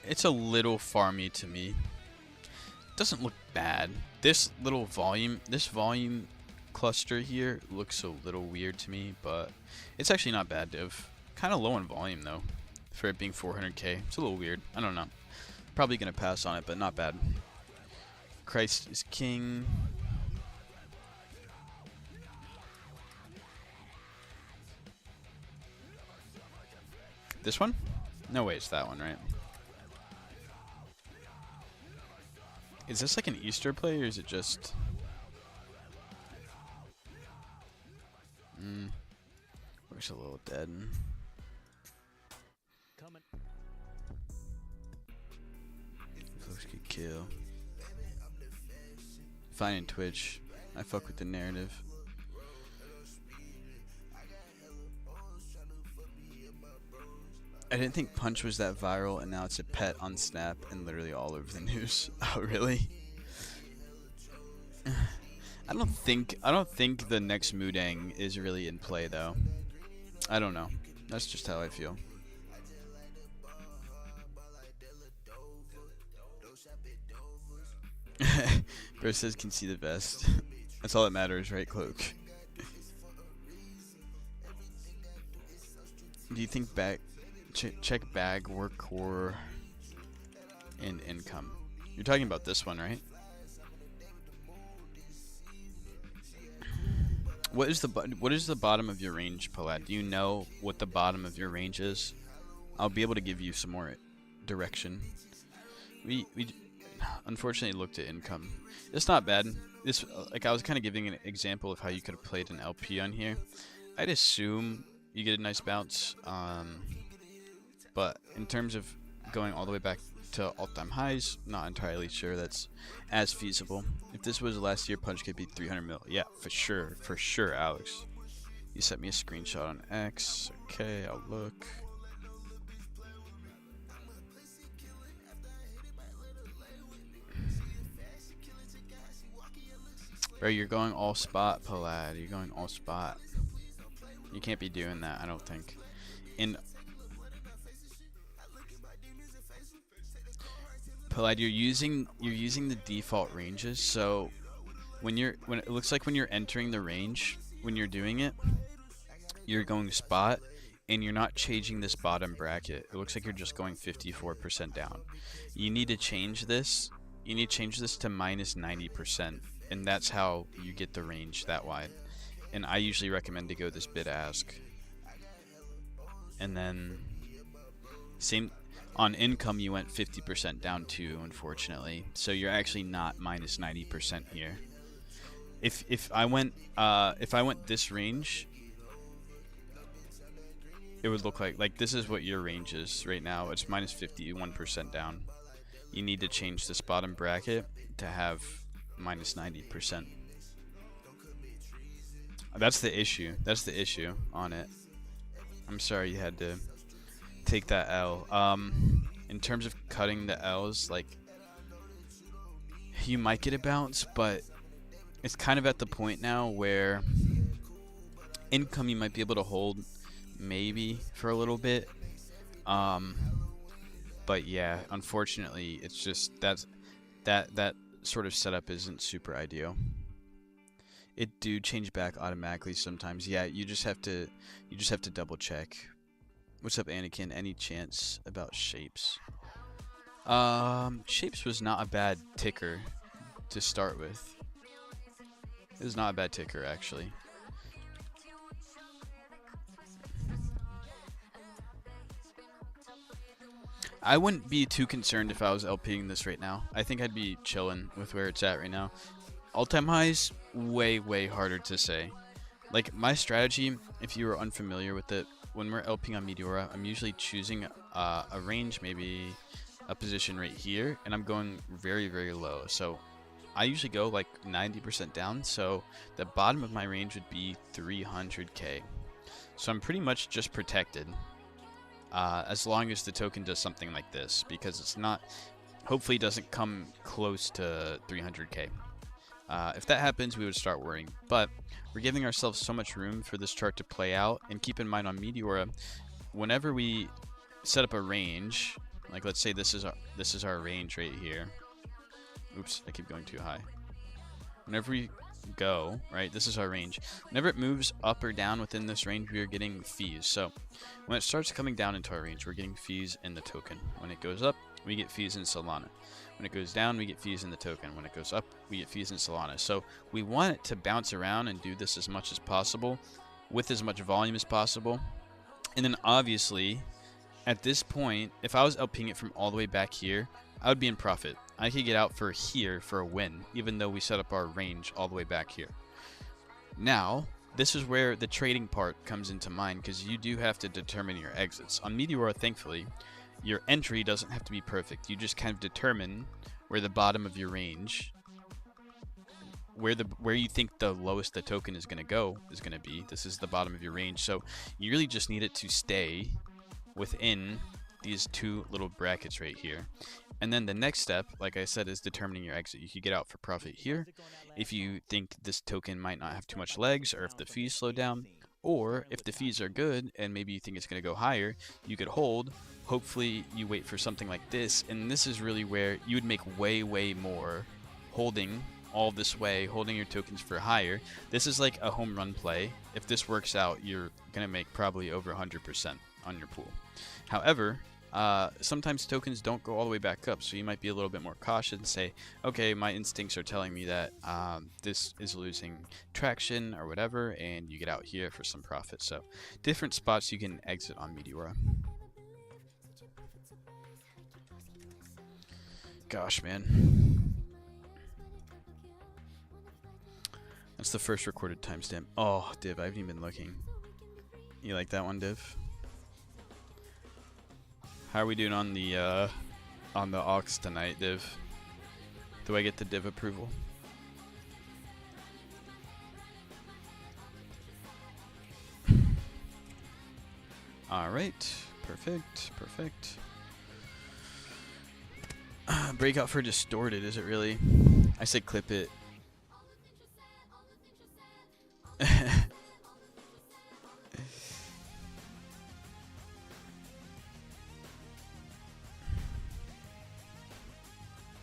It's a little farmy to me. Doesn't look bad. This volume cluster here looks a little weird to me, but it's actually not bad, Div. Kind of low in volume though, for it being 400k. It's a little weird. I don't know. Probably gonna pass on it, but not bad. Christ is king. This one? No way, it's that one, right? Is this like an Easter play, or is it just... Looks a little dead. Folks could kill. Finding Twitch. I fuck with the narrative. I didn't think Punch was that viral, and now it's a pet on Snap and literally all over the news. Oh, really? I don't think the next Mudang is really in play though. I don't know. That's just how I feel. Bro says can see the best. That's all that matters, right, Cloak? Do you think check bag, work core, and income? You're talking about this one, right? What is the bottom of your range, Palad? Do you know what the bottom of your range is? I'll be able to give you some more direction. We unfortunately looked at income. It's not bad. This like I was kind of giving an example of how you could have played an LP on here. I'd assume you get a nice bounce, but in terms of going all the way back to all-time highs, not entirely sure that's as feasible. If this was last year, Punch could be 300 mil. Yeah, for sure, Alex. You sent me a screenshot on X. Okay, I'll look. Bro, you're going all spot, Palad. You're going all spot. You can't be doing that, I don't think. Palad, you're using the default ranges, so when it looks like when you're entering the range, when you're doing it, you're going spot and you're not changing this bottom bracket. It looks like you're just going 54% down. You need to change this. You need to change this to minus 90%, and that's how you get the range that wide. And I usually recommend to go this bid ask. And then same on income, you went 50% down too, unfortunately. So you're actually not minus 90% here. If I went this range, it would look like this is what your range is right now. It's minus 51% down. You need to change this bottom bracket to have minus 90%. That's the issue. That's the issue on it. I'm sorry you had to take that L. In terms of cutting the L's, like, you might get a bounce, but it's kind of at the point now where income you might be able to hold maybe for a little bit. But yeah, unfortunately, it's just that sort of setup isn't super ideal. It do change back automatically sometimes. Yeah, you just have to double check. What's up, Anakin? Any chance about Shapes? Shapes was not a bad ticker to start with. It was not a bad ticker, actually. I wouldn't be too concerned if I was LPing this right now. I think I'd be chilling with where it's at right now. All-time highs, way harder to say. Like, my strategy, if you are unfamiliar with it, when we're LPing on Meteora, I'm usually choosing a range, maybe a position right here, and I'm going very low. So I usually go like 90% down, so the bottom of my range would be 300k. So I'm pretty much just protected, as long as the token does something like this, because it's not, hopefully it doesn't come close to 300k. If that happens, we would start worrying, but we're giving ourselves so much room for this chart to play out. And keep in mind, on Meteora, whenever we set up a range, like let's say this is our range right here. Oops, I keep going too high. Whenever we go, right, this is our range. Whenever it moves up or down within this range, we are getting fees. So when it starts coming down into our range, we're getting fees in the token. When it goes up, we get fees in Solana. When it goes down, we get fees in the token. When it goes up, we get fees in Solana. So we want it to bounce around and do this as much as possible with as much volume as possible. And then obviously, at this point, if I was LPing it from all the way back here, I would be in profit. I could get out for here for a win, even though we set up our range all the way back here. Now, this is where the trading part comes into mind, because you do have to determine your exits. On Meteora, thankfully, your entry doesn't have to be perfect. You just kind of determine where the bottom of your range, where you think the lowest the token is going to go is going to be. This is the bottom of your range, so you really just need it to stay within these two little brackets right here. And then the next step, like I said, is determining your exit. You could get out for profit here if you think this token might not have too much legs, or if the fees slow down, or if the fees are good and maybe you think it's going to go higher, you could hold. Hopefully you wait for something like this, and this is really where you would make way more holding all this way, holding your tokens for higher. This is like a home run play. If this works out, you're going to make probably over 100% on your pool. However, sometimes tokens don't go all the way back up, so you might be a little bit more cautious and say, okay, my instincts are telling me that this is losing traction or whatever, and you get out here for some profit. So different spots you can exit on Meteora. Gosh, man. That's the first recorded timestamp. Oh, Div, I haven't even been looking. You like that one, Div? How are we doing on the aux tonight, Div? Do I get the Div approval? All right, perfect. Breakout for distorted, is it really? I said clip it.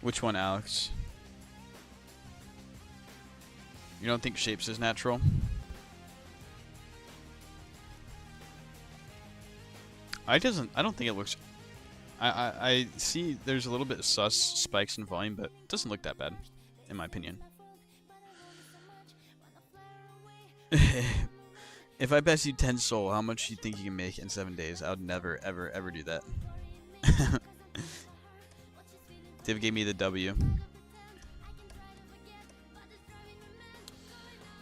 Which one, Alex? You don't think shapes is natural? I don't think it looks. I see there's a little bit of sus spikes in volume, but it doesn't look that bad, in my opinion. If I pass you 10 soul, how much do you think you can make in 7 days? I would never, ever do that. Div gave me the W.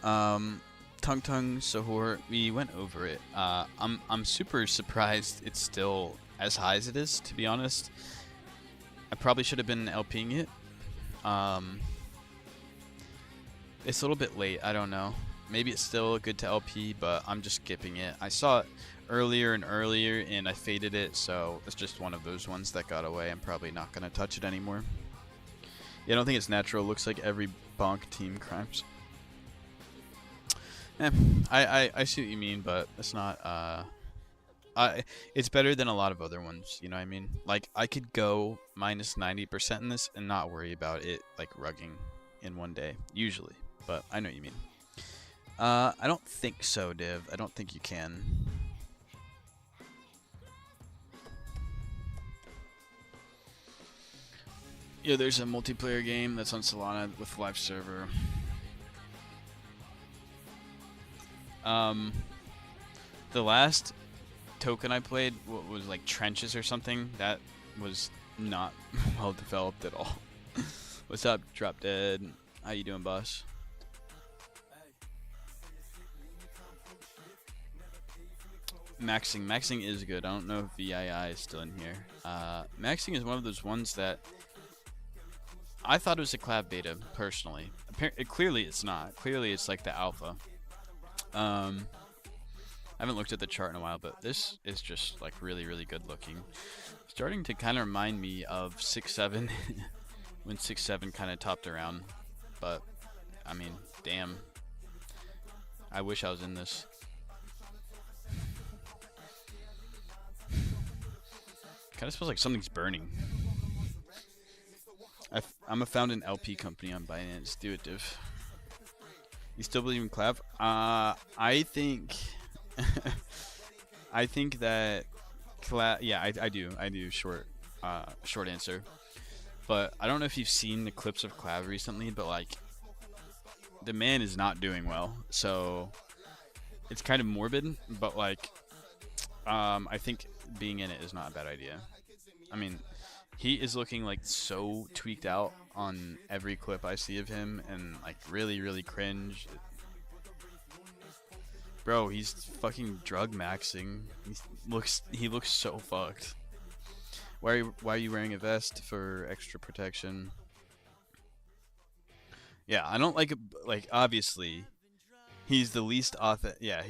Tung Tung Sahur, we went over it. I'm super surprised it's still as high as it is, to be honest. I probably should have been LPing it. It's a little bit late, I don't know. Maybe it's still good to LP, but I'm just skipping it. I saw it earlier and I faded it, so it's just one of those ones that got away. I'm probably not going to touch it anymore. Yeah, I don't think it's natural. It looks like every bonk team crimes. I see what you mean, but it's not, it's better than a lot of other ones, you know what I mean? Like, I could go minus 90% in this and not worry about it, like, rugging in one day, usually, but I know what you mean. I don't think so, Div. I don't think you can. Yeah, there's a multiplayer game that's on Solana with live server. The last token I played was like Trenches or something. That was not well developed at all. What's up, Drop Dead? How you doing, boss? Maxing is good. I don't know if VII is still in here. Maxing is one of those ones that I thought it was a collab beta, personally. Clearly it's not. Clearly it's like the alpha. I haven't looked at the chart in a while, but this is just like really good looking. Starting to kind of remind me of 6-7 when 6-7 kind of topped around. But, I mean, damn. I wish I was in this. Kind of smells like something's burning. I'm a found an LP company on Binance. Do it, Div. You still believe in collab? I think I think that collab. Yeah, I do. I do. Short answer. But I don't know if you've seen the clips of collab recently, but like the man is not doing well. So it's kind of morbid, but like I think being in it is not a bad idea. I mean, he is looking like so tweaked out on every clip I see of him, and like really, really cringe. Bro, he's fucking drug maxing. He looks so fucked. Why are you wearing a vest for extra protection? Yeah, I don't like obviously he's the least yeah,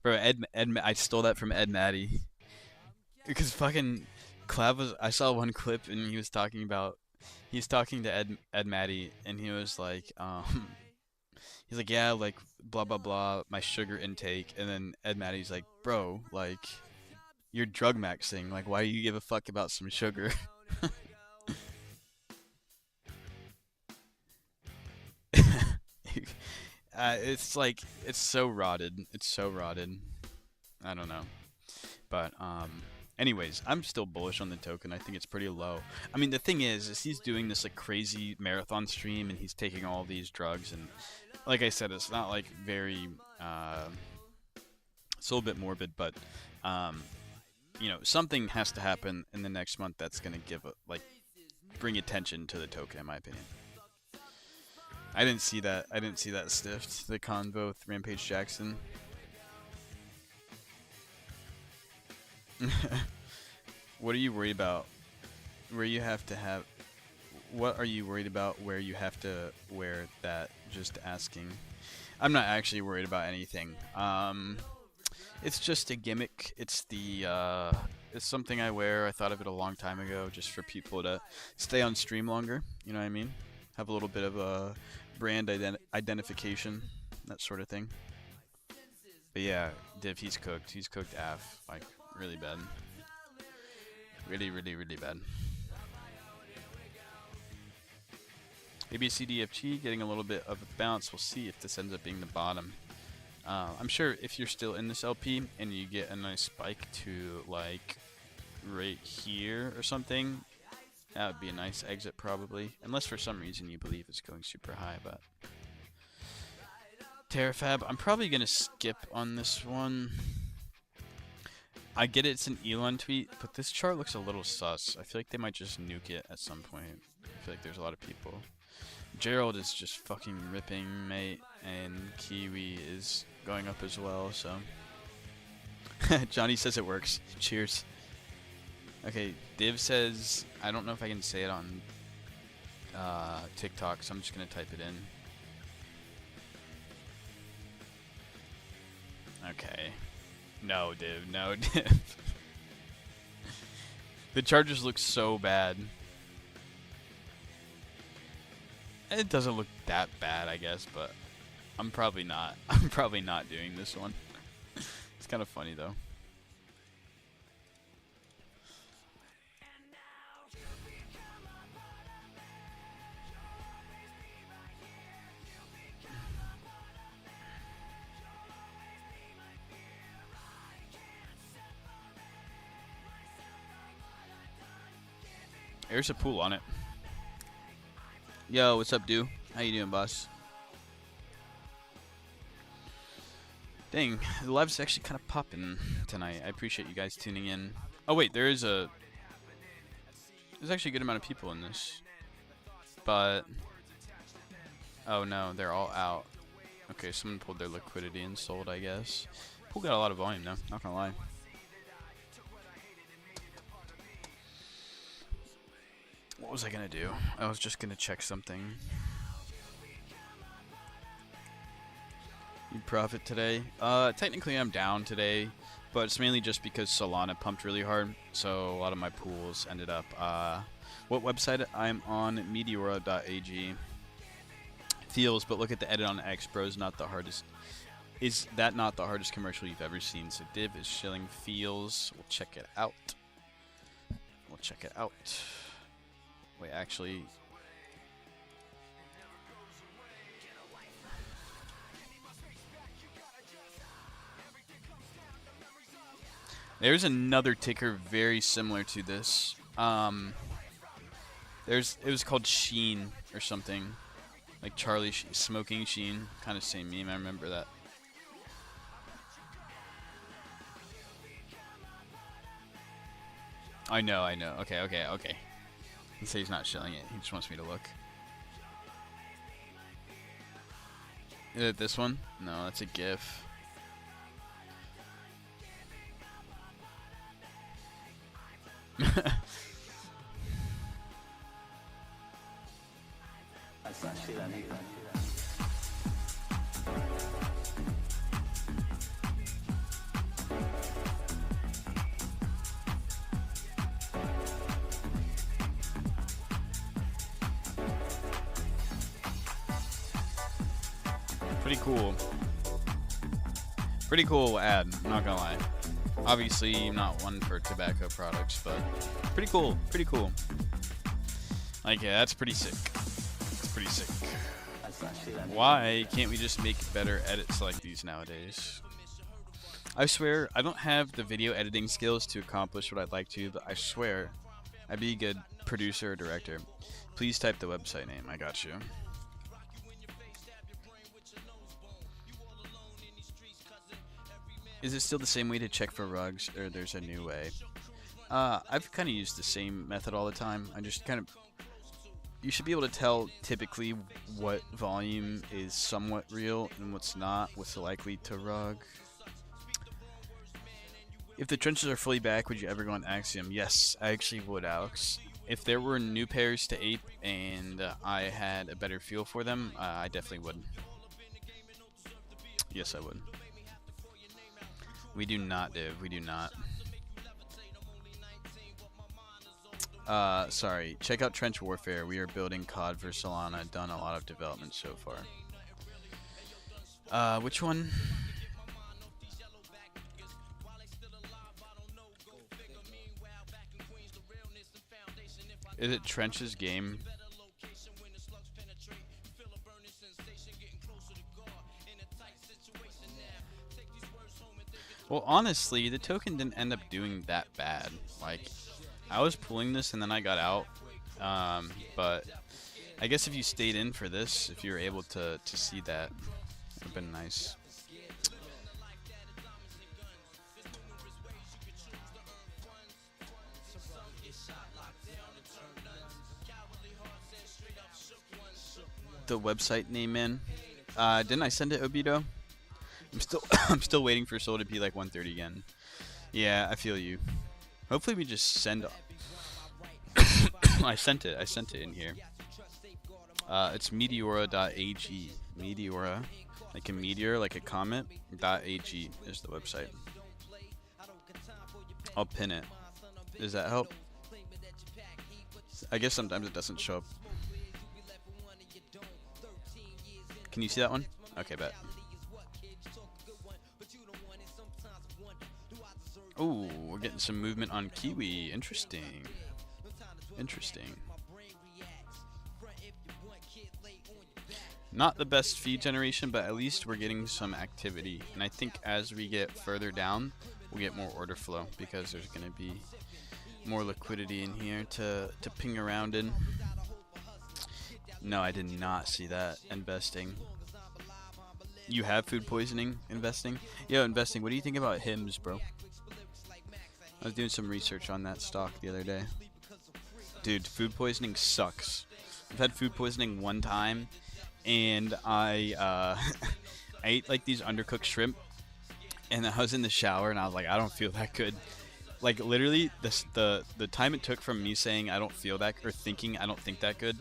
bro, I stole that from Ed Maddie because fucking Clav was I saw one clip and he's talking to Ed Maddie and he was like he's like, yeah, like blah blah blah, my sugar intake, and then Ed Maddie's like, bro, like you're drug maxing, like why do you give a fuck about some sugar? It's like it's so rotted. It's so rotted. I don't know, but anyways, I'm still bullish on the token. I think it's pretty low. I mean, the thing is he's doing this like crazy marathon stream and he's taking all these drugs and like I said, it's not like very. It's a little bit morbid, but um, something has to happen in the next month that's gonna bring attention to the token, in my opinion. I didn't see that. I didn't see that stiffed. The convo with Rampage Jackson. What are you worried about? Where you have to have. What are you worried about? Where you have to wear that? Just asking. I'm not actually worried about anything. It's just a gimmick. It's something I wear. I thought of it a long time ago, just for people to stay on stream longer. You know what I mean? Have a little bit of a brand identification, that sort of thing. But yeah, Div, he's cooked. He's cooked AF, like, really bad. Really, really, really bad. ABCDFG getting a little bit of a bounce. We'll see if this ends up being the bottom. I'm sure if you're still in this LP and you get a nice spike to, like, right here or something, that would be a nice exit probably. Unless for some reason you believe it's going super high, but... Terrafab, I'm probably going to skip on this one. I get it's an Elon tweet, but this chart looks a little sus. I feel like they might just nuke it at some point. I feel like there's a lot of people. Gerald is just fucking ripping, mate, and Kiwi is going up as well, so... Johnny says it works. Cheers. Okay, Div says... I don't know if I can say it on TikTok, so I'm just going to type it in. Okay. No, Div. No, Div. The Chargers look so bad. It doesn't look that bad, I guess, but I'm probably not. I'm probably not doing this one. It's kind of funny, though. There's a pool on it. Yo, what's up, dude? How you doing, boss? Dang, the live's actually kind of popping tonight. I appreciate you guys tuning in. Oh wait, there's actually a good amount of people in this, but oh no, they're all out. Okay, someone pulled their liquidity and sold, I guess. Pool got a lot of volume though. Not gonna lie. What was I gonna do? I was just gonna check something. You profit today? Technically I'm down today, but it's mainly just because Solana pumped really hard, so a lot of my pools ended up. What website? I'm on Meteora.ag. Feels, but look at the edit on X, bro's not the hardest. Is that not the hardest commercial you've ever seen? So Div is shilling Feels. We'll check it out. We'll check it out. Wait, actually... There's another ticker very similar to this. It was called Sheen or something. Like Charlie Smoking Sheen. Kind of same meme, I remember that. I know, I know. Okay, okay, okay. He says he's not showing it. He just wants me to look. Is it this one? No, that's a GIF. Pretty cool. Pretty cool ad, I'm not gonna lie. Obviously, not one for tobacco products, but pretty cool. Pretty cool. Like, yeah, that's pretty sick. It's pretty sick. Why can't we just make better edits like these nowadays? I swear, I don't have the video editing skills to accomplish what I'd like to, but I swear, I'd be a good producer or director. Please type the website name. I got you. Is it still the same way to check for rugs, or there's a new way? I've kind of used the same method all the time. I just kind of... You should be able to tell typically what volume is somewhat real and what's not, what's likely to rug. If the trenches are fully back, would you ever go on Axiom? Yes, I actually would, Alex. If there were new pairs to ape and I had a better feel for them, I definitely would. Yes, I would. We do not, Div. We do not. Sorry. Check out Trench Warfare. We are building COD for Solana. Done a lot of development so far. Which one? Is it Trench's game? Well, honestly, the token didn't end up doing that bad. Like, I was pulling this and then I got out. But I guess if you stayed in for this, if you were able to see that, it would have been nice. The website name in. Didn't I send it, Obito? I'm still waiting for Soul to be like 130 again. Yeah, I feel you. Hopefully we just send. I sent it in here. It's meteora.ag. Meteora, like a meteor, like a comet. .ag is the website. I'll pin it. Does that help? I guess sometimes it doesn't show up. Can you see that one? Okay, bet. Oh, we're getting some movement on Kiwi. Interesting. Interesting. Not the best feed generation, but at least we're getting some activity. And I think as we get further down, we'll get more order flow because there's going to be more liquidity in here to ping around in. No, I did not see that. Investing. You have food poisoning investing? Yo, investing. What do you think about Hims, bro? I was doing some research on that stock the other day. Dude, food poisoning sucks. I've had food poisoning one time, and I I ate like these undercooked shrimp, and I was in the shower, and I was like, I don't feel that good. Like literally, the time it took from me saying I don't feel that, or thinking I don't think that good,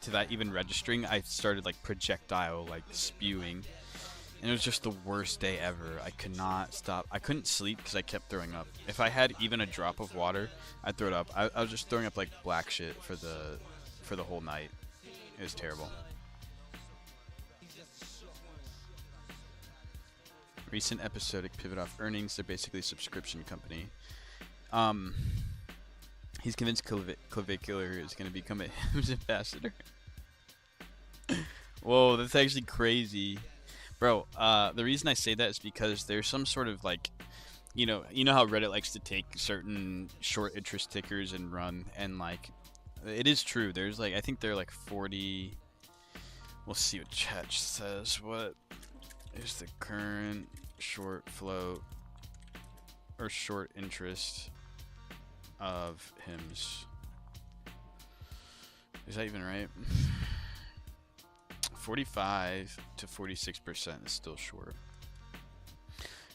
to that even registering, I started like projectile, like spewing. And it was just the worst day ever. I could not stop. I couldn't sleep because I kept throwing up. If I had even a drop of water, I'd throw it up. I was just throwing up like black shit for the whole night. It was terrible. Recent episodic pivot off earnings. They're basically a subscription company. He's convinced Clavicular is going to become a Hims ambassador. Whoa, that's actually crazy. Bro, the reason I say that is because there's some sort of like, you know how Reddit likes to take certain short interest tickers and run, and like, it is true. There's like, I think they're like 40. We'll see what chat says. What is the current short float or short interest? of HIMS. Is that even right? 45 to 46% is still short.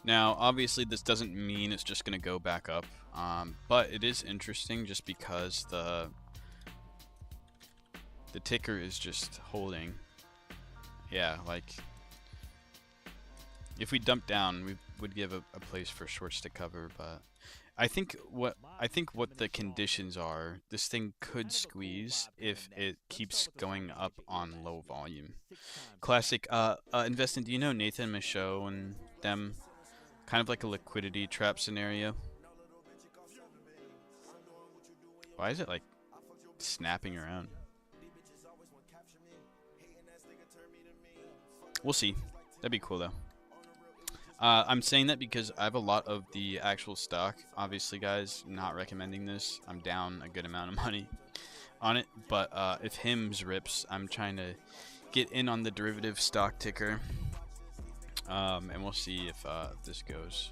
Now, obviously, this doesn't mean it's just going to go back up, but it is interesting just because the ticker is just holding. Yeah, like if we dump down, we would give a place for shorts to cover, but I think what the conditions are, this thing could squeeze if it keeps going up on low volume. Classic Investing, do you know Nathan Michaud and them? Kind of like a liquidity trap scenario. Why is it like snapping around? We'll see. That'd be cool though. I'm saying that because I have a lot of the actual stock. Obviously, guys, not recommending this. I'm down a good amount of money on it. But if HIMS rips, I'm trying to get in on the derivative stock ticker. And we'll see if this goes.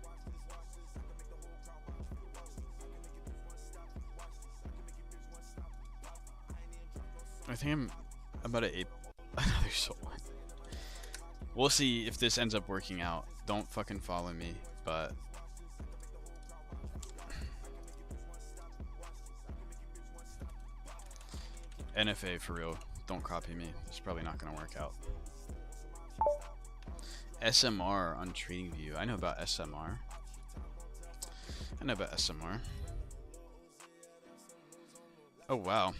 I think I'm about to ape another soul. We'll see if this ends up working out. Don't fucking follow me, but NFA for real. Don't copy me. It's probably not gonna work out. SMR on TradingView. I know about SMR. Oh wow.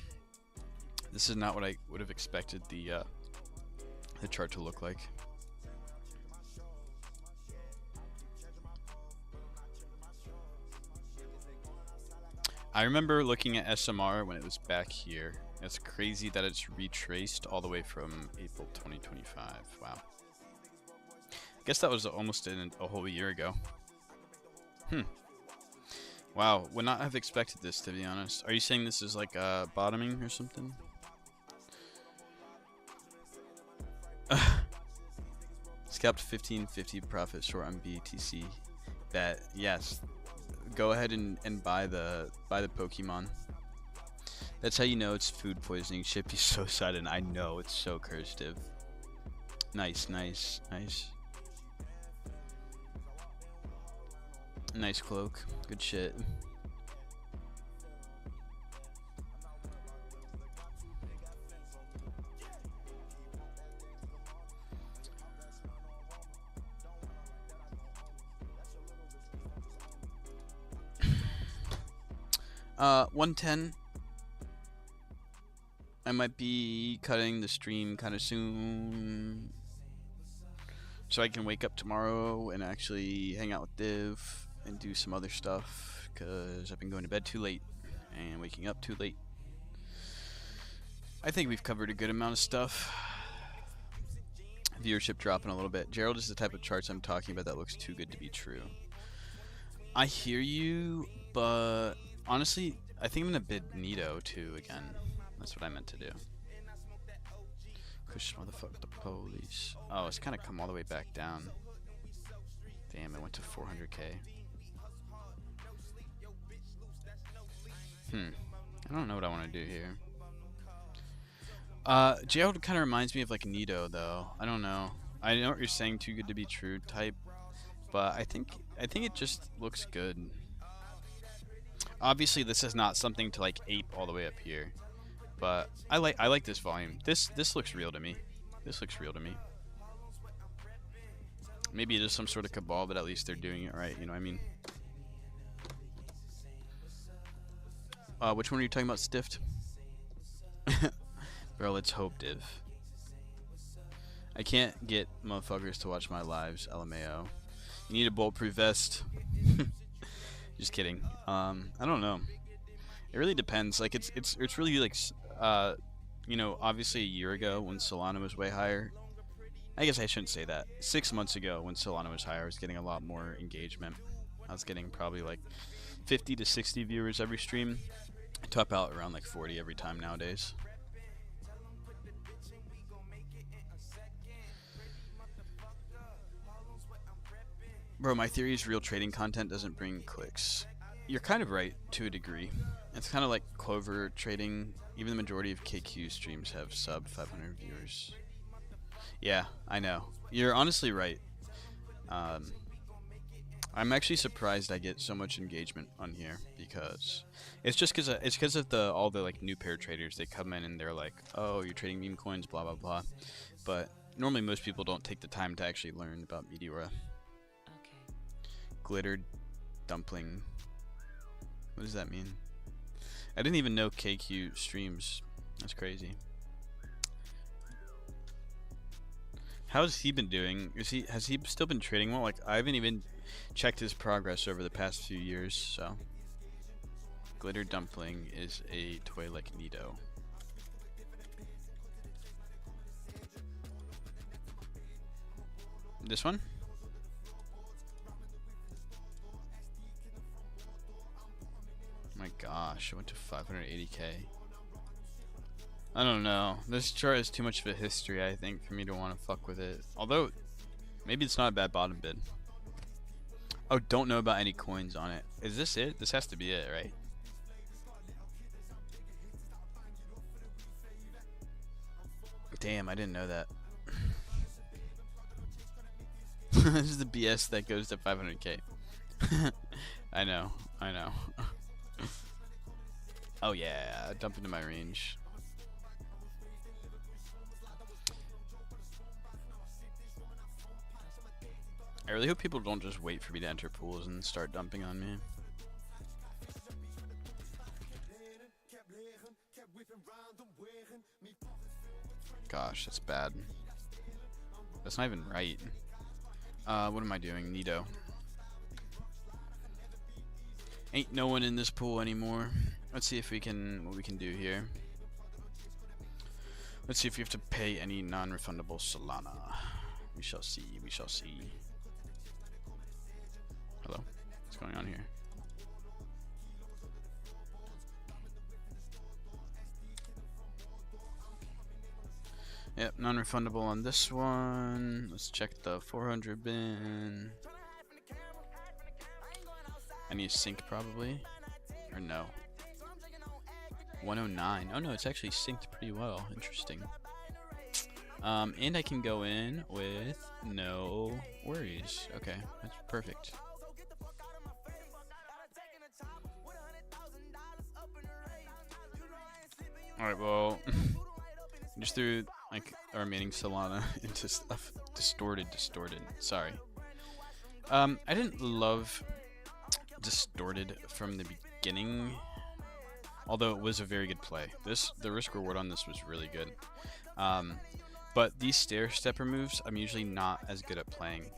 This is not what I would have expected the chart to look like. I remember looking at SMR when it was back here. It's crazy that it's retraced all the way from April 2025. Wow. I guess that was almost a whole year ago. Wow, would not have expected this, to be honest. Are you saying this is like bottoming or something? Scalped 1550 profit short on BTC. Bet, yes. Go ahead and buy the Pokemon. That's how you know it's food poisoning. Shippy's so sudden. I know, it's so cursive. Nice. Nice cloak. Good shit. Uh, 110. I might be cutting the stream kind of soon, so I can wake up tomorrow and actually hang out with Div and do some other stuff, because I've been going to bed too late and waking up too late. I think we've covered a good amount of stuff. Viewership dropping a little bit. Gerald is the type of charts I'm talking about that looks too good to be true. I hear you, but honestly, I think I'm gonna bid Nito too again. That's what I meant to do. Push motherfucker the police. Oh, it's kind of come all the way back down. Damn, it went to 400k. I don't know what I want to do here. Gerald kind of reminds me of like Nito though. I don't know. I know what you're saying, too good to be true type, but I think it just looks good. Obviously, this is not something to like ape all the way up here, but I like this volume. This looks real to me. Maybe it is some sort of cabal, but at least they're doing it right. You know what I mean? Which one are you talking about, Stift? Bro, let's hope, Div. I can't get motherfuckers to watch my lives, LMAO. You need a bulletproof vest. Just kidding. I don't know. It really depends. Like it's really like you know, obviously a year ago when Solana was way higher. I guess I shouldn't say that. 6 months ago when Solana was higher, I was getting a lot more engagement. I was getting probably like 50 to 60 viewers every stream. I top out around like 40 every time nowadays. Bro, my theory is real trading content doesn't bring clicks. you're kind of right to a degree. It's kind of like Clover trading. Even the majority of KQ streams have sub 500 viewers. Yeah, I know. You're honestly right. Um, I'm actually surprised I get so much engagement on here because it's because of the all the like new pair traders. They come in and they're like, "Oh, you're trading meme coins, blah blah blah." But normally most people don't take the time to actually learn about Meteora. Okay. Glitter dumpling. What does that mean? I didn't even know KQ streams. That's crazy. How's he been doing? Has he still been trading well? Like I haven't even checked his progress over the past few years, so Glitter Dumpling is a toy like Nido. This one? My gosh, I went to 580k. I don't know. This chart is too much of a history, I think, for me to want to fuck with it. Although, maybe it's not a bad bottom bid. Oh, don't know about any coins on it. Is this it? This has to be it, right? Damn, I didn't know that. This is the BS that goes to 500k. I know. Oh yeah, dump into my range. I really hope people don't just wait for me to enter pools and start dumping on me. Gosh, that's bad. That's not even right. What am I doing? Nido. Ain't no one in this pool anymore. Let's see if we can, what we can do here. Let's see if we have to pay any non-refundable Solana. We shall see, we shall see. Hello? What's going on here? Yep, non-refundable on this one. Let's check the 400 bin. I need to sync probably. Or no. 109. Oh no, it's actually synced pretty well. Interesting. And I can go in with no worries. Okay, that's perfect. Alright, well, just threw like our remaining Solana into stuff. Distorted. Sorry. I didn't love Distorted from the beginning, although it was a very good play. The risk reward on this was really good. But these stair stepper moves, I'm usually not as good at playing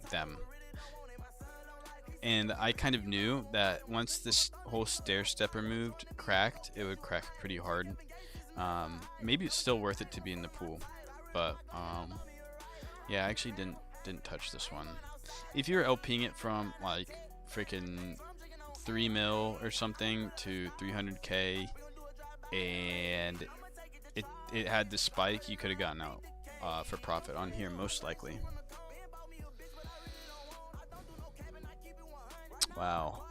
them. And I kind of knew that once this whole stair stepper move cracked, it would crack pretty hard. Maybe it's still worth it to be in the pool, but yeah, I actually didn't touch this one. If you're LPing it from like freaking 3 mil or something to 300k, and it had the spike, you could have gotten out for profit on here most likely. Wow,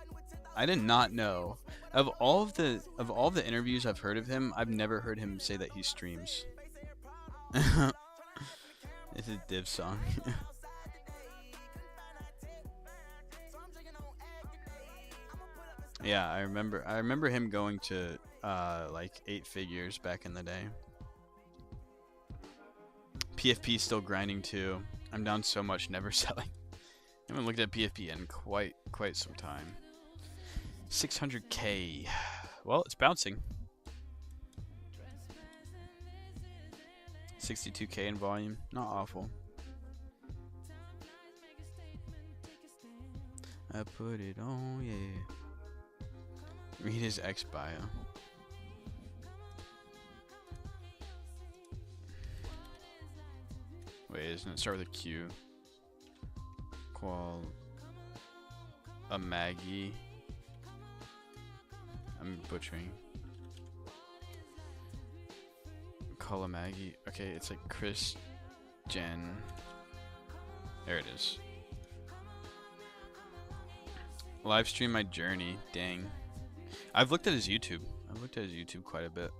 I did not know. Of all of the interviews I've heard of him, I've never heard him say that he streams. It's a div song. Yeah, I remember him going to like 8 figures back in the day. PFP still grinding too. I'm down so much, never selling. I haven't looked at PFP in quite some time. 600k. Well, it's bouncing. 62k in volume, not awful. I put it on, yeah. Read his X bio. Wait, doesn't it start with a Q? A Maggie. I'm butchering. Call a Maggie. Okay, it's like Chris Jen. There it is. Live stream my journey. Dang. I've looked at his YouTube. I've looked at his YouTube quite a bit.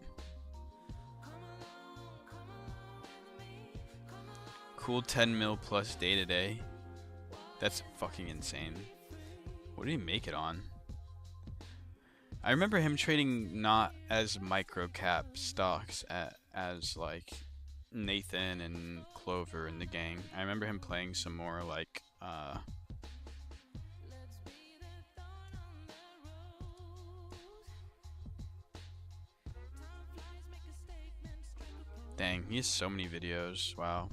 Cool 10 mil plus day to day. That's fucking insane. What did he make it on? I remember him trading not as micro cap stocks as like Nathan and Clover and the gang. I remember him playing some more like dang, he has so many videos. Wow.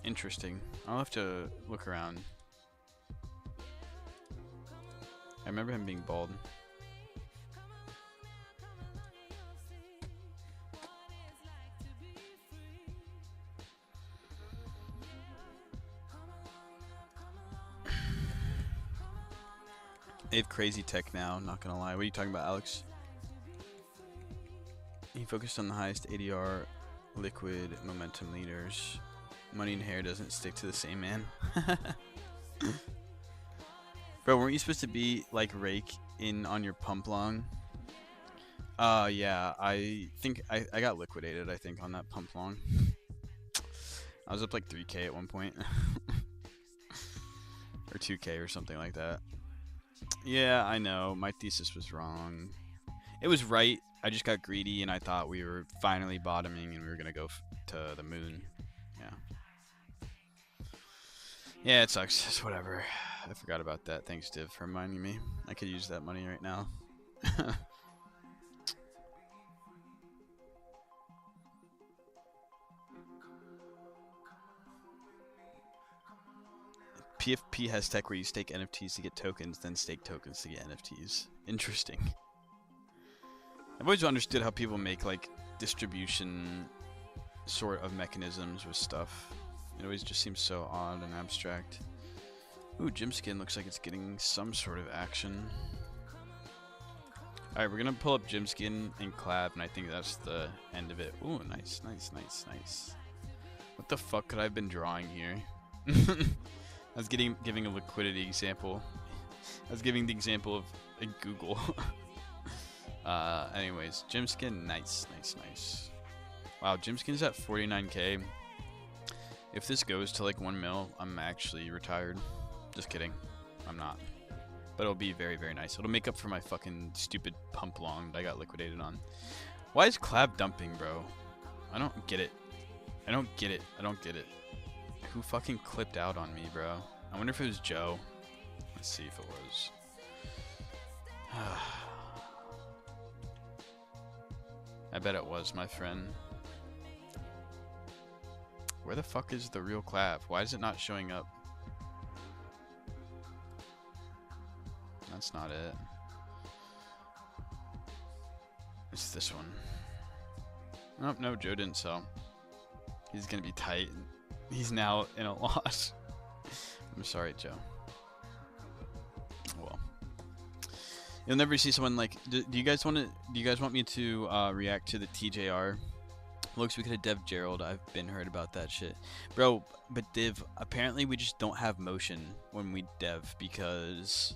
Interesting. I'll have to look around. I remember him being bald. They have crazy tech now, not gonna lie. What are you talking about, Alex? He focused on the highest ADR liquid momentum leaders. Money and hair doesn't stick to the same man. Bro, weren't you supposed to be like rake in on your pump long? Yeah, I think I got liquidated, I think, on that pump long. I was up like 3K at one point. Or 2K or something like that. Yeah, I know. My thesis was wrong. It was right. I just got greedy and I thought we were finally bottoming and we were going to go to the moon. Yeah. Yeah, it sucks. It's whatever. I forgot about that. Thanks, Div, for reminding me. I could use that money right now. PFP has tech where you stake NFTs to get tokens, then stake tokens to get NFTs. Interesting. I've always understood how people make like distribution sort of mechanisms with stuff. It always just seems so odd and abstract. Ooh, gym skin looks like it's getting some sort of action. Alright, we're gonna pull up gym skin and collab, and I think that's the end of it. Ooh, nice, nice, nice, nice. What the fuck could I have been drawing here? I was giving a liquidity example. I was giving the example of Google. Anyways, gym skin, nice, nice, nice. Wow, gym skin's at 49K. If this goes to like 1 mil, I'm actually retired. Just kidding. I'm not. But it'll be very, very nice. It'll make up for my fucking stupid pump long that I got liquidated on. Why is Clab dumping, bro? I don't get it. I don't get it. I don't get it. Who fucking clipped out on me, bro? I wonder if it was Joe. Let's see if it was. I bet it was, my friend. Where the fuck is the real Clav? Why is it not showing up? That's not it. It's this one. Nope, no, Joe didn't sell. He's gonna be tight. He's now in a loss. I'm sorry, Joe. Well, you'll never see someone like. Do you guys want to? Do you guys want me to react to the TJR? Looks, we could have dev Gerald. I've been heard about that shit, bro. But div, apparently we just don't have motion when we dev because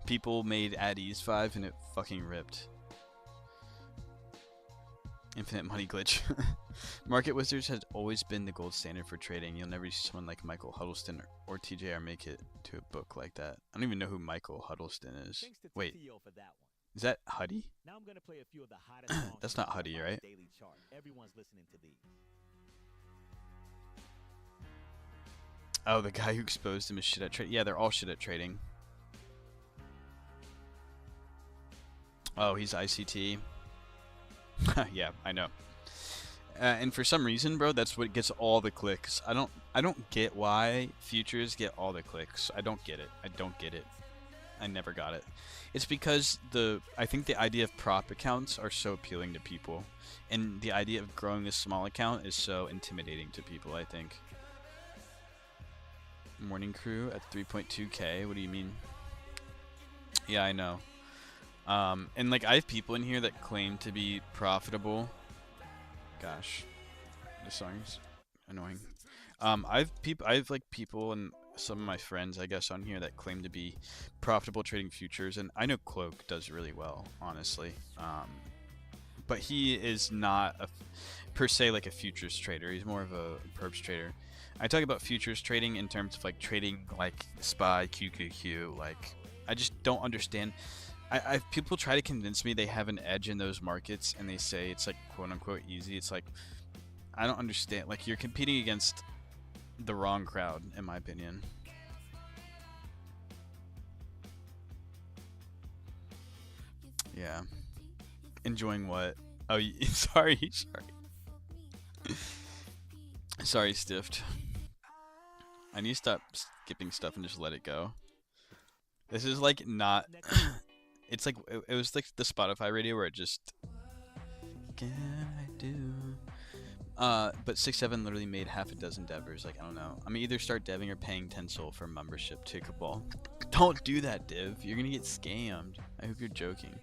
people made at ease 5 and it fucking ripped. Infinite money glitch. Market Wizards has always been the gold standard for trading. You'll never see someone like Michael Huddleston or TJR make it to a book like that. I don't even know who Michael Huddleston is. Wait, is that Huddy? Now I'm gonna play a few of the hottest songs. That's not Huddy, right? Daily chart. Everyone's listening to these. Oh, the guy who exposed him is shit at trading. Yeah, they're all shit at trading. Oh, he's ICT. Yeah, I know. And for some reason, bro, that's what gets all the clicks. I don't get why futures get all the clicks. I don't get it. I don't get it. I never got it. It's because I think the idea of prop accounts are so appealing to people, and the idea of growing a small account is so intimidating to people, I think. Morning crew at 3.2K. What do you mean? Yeah, I know. And like I have people in here that claim to be profitable. Gosh, This song's annoying. I've like people and some of my friends, I guess, on here that claim to be profitable trading futures, and I know Cloak does really well, honestly. But he is not per se like a futures trader. He's more of a perps trader. I talk about futures trading in terms of like trading like SPY, QQQ. Like I just don't understand. People try to convince me they have an edge in those markets, and they say it's like quote unquote easy. It's like I don't understand. Like you're competing against the wrong crowd, in my opinion. Yeah. Enjoying what? Oh, sorry, sorry, Stift. I need to stop skipping stuff and just let it go. This is like not. It's like it was like the Spotify radio where it just. Can I do? But 6-7 literally made half a dozen devers. Like I don't know. I'm either start deving or paying 10 sol for membership to Cabal. Don't do that, Div. You're gonna get scammed. I hope you're joking.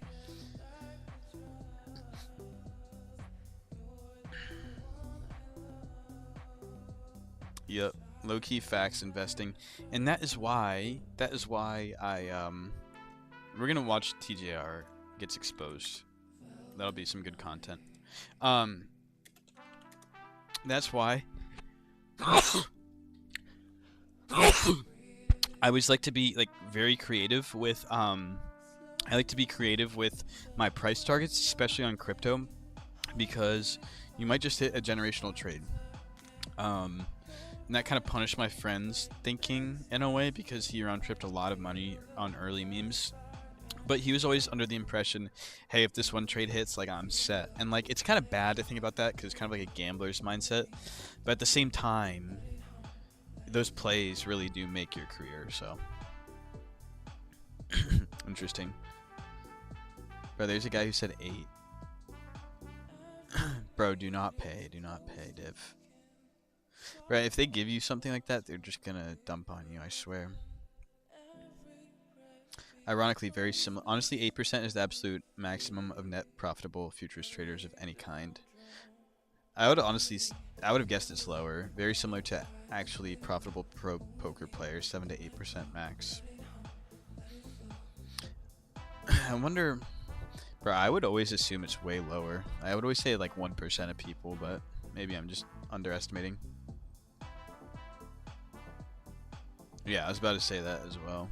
Yep, low-key facts investing, and that is why we're gonna watch TJR gets exposed. That'll be some good content. That's why I always like to be like very creative with I like to be creative with my price targets, especially on crypto, because you might just hit a generational trade. And that kind of punished my friend's thinking in a way because he round tripped a lot of money on early memes. But he was always under the impression, hey, if this one trade hits, like I'm set. And like it's kind of bad to think about that because it's kind of like a gambler's mindset. But at the same time, those plays really do make your career. So interesting. Bro, there's a guy who said 8. Bro, do not pay, div. Right, if they give you something like that, they're just gonna dump on you, I swear. Ironically, very similar. Honestly, 8% is the absolute maximum of net profitable futures traders of any kind. I would have guessed it's lower. Very similar to actually profitable pro poker players, 7 to 8% max. I wonder, bro, I would always assume it's way lower. I would always say like 1% of people, but maybe I'm just underestimating. Yeah, I was about to say that as well.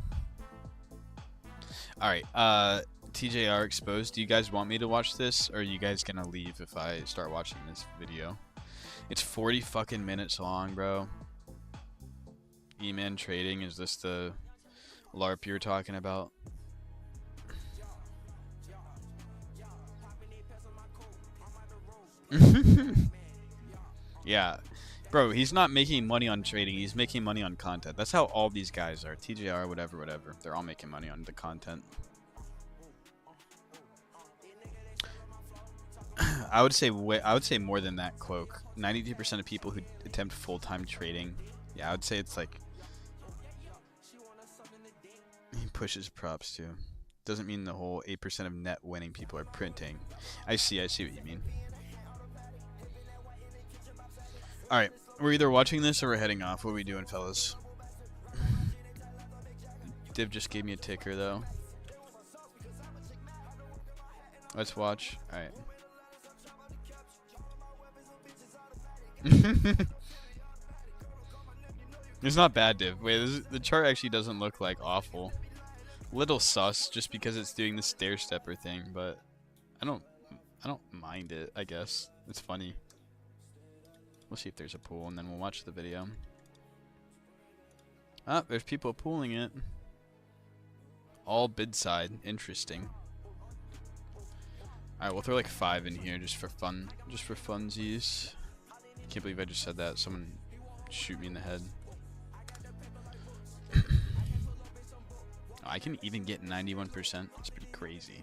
Alright, TJR exposed. Do you guys want me to watch this, or are you guys gonna leave if I start watching this video? It's 40 fucking minutes long, bro. E-man trading, is this the LARP you're talking about? Yeah. Bro, he's not making money on trading. He's making money on content. That's how all these guys are. TJR, whatever. They're all making money on the content. I would say more than that, Cloak. 92% of people who attempt full-time trading. Yeah, I would say it's like he pushes props too. Doesn't mean the whole 8% of net winning people are printing. I see what you mean. Alright, we're either watching this or we're heading off. What are we doing, fellas? Div just gave me a ticker, though. Let's watch. Alright. It's not bad, Div. Wait, the chart actually doesn't look like awful. Little sus, just because it's doing the stair stepper thing, but I don't mind it, I guess. It's funny. We'll see if there's a pool, and then we'll watch the video. Ah, there's people pooling it. All bid side. Interesting. Alright, we'll throw like 5 in here just for fun. Just for funsies. Can't believe I just said that. Someone shoot me in the head. I can even get 91%. That's pretty crazy.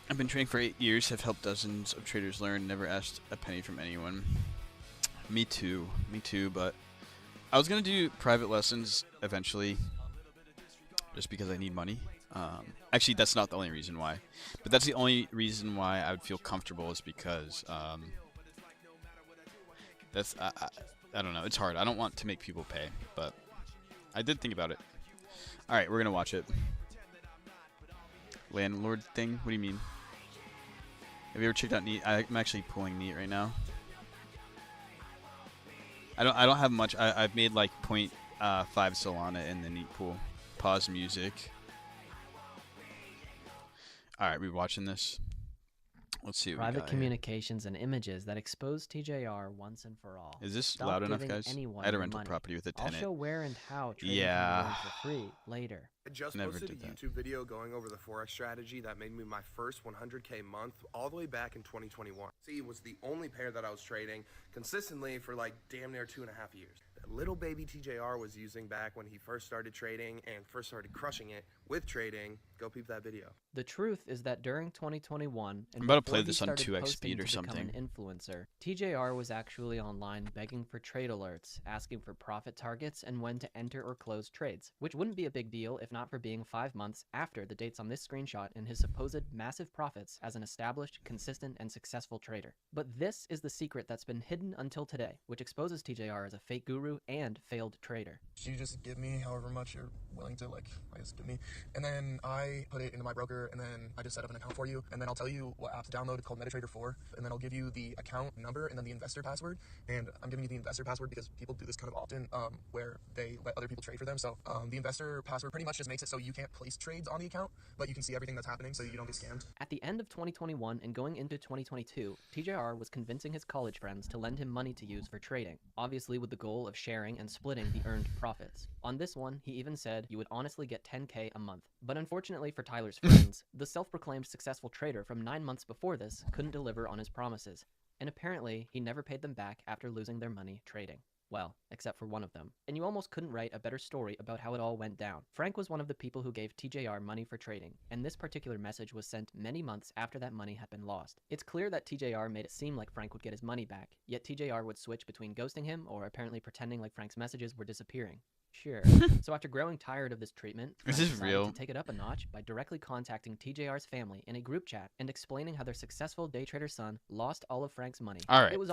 I've been trading for 8 years, have helped dozens of traders learn, never asked a penny from anyone. Me too, but I was gonna do private lessons eventually, just because I need money. Actually, that's not the only reason why, but that's the only reason why I would feel comfortable is because that's I don't know. It's hard. I don't want to make people pay, but I did think about it. All right, we're gonna watch it. Landlord thing? What do you mean? Have you ever checked out Neat? I'm actually pulling Neat right now. I don't have much. I've made like 0.5 Solana in the Neat pool. Pause music. All right, we watching this. Let's see what we Private got here. communications and images that expose TJR once and for all. Is this Stop loud enough, giving guys? anyone I had a your rental money. property with a I'll tenant. show where and how trading Yeah. can be learned for free later. I just Never posted a did that. YouTube video going over the Forex strategy that made me my first 100K month all the way back in 2021. See, it was the only pair that I was trading consistently for like damn near 2.5 years. That little baby TJR was using back when he first started trading and first started crushing it with trading. Go peep that video. The truth is that during 2021, and I'm about to before play he this on started 2x posting speed or to become something. an influencer, TJR was actually online begging for trade alerts, asking for profit targets and when to enter or close trades, which wouldn't be a big deal if not for being 5 months after the dates on this screenshot and his supposed massive profits as an established, consistent, and successful trader. But this is the secret that's been hidden until today, which exposes TJR as a fake guru and failed trader. You just give me however much you're willing to, like, I guess give me, and then I put it into my broker, and then I just set up an account for you, and then I'll tell you what app to download. It's called MetaTrader 4, and then I'll give you the account number and then the investor password. And I'm giving you the investor password because people do this kind of often, where they let other people trade for them. So the investor password pretty much just makes it so you can't place trades on the account, but you can see everything that's happening so you don't get scammed. At the end of 2021 and going into 2022, TJR was convincing his college friends to lend him money to use for trading, obviously with the goal of sharing and splitting the earned profits. On this one, he even said you would honestly get 10K a month. But unfortunately for Tyler's friends, the self-proclaimed successful trader from 9 months before this couldn't deliver on his promises, and apparently he never paid them back after losing their money trading. Well, except for one of them. And you almost couldn't write a better story about how it all went down. Frank was one of the people who gave TJR money for trading, and this particular message was sent many months after that money had been lost. It's clear that TJR made it seem like Frank would get his money back, yet TJR would switch between ghosting him or apparently pretending like Frank's messages were disappearing. Sure. So after growing tired of this treatment, Is Frank this decided real? to take it up a notch by directly contacting TJR's family in a group chat and explaining how their successful day trader son lost all of Frank's money. All right. It was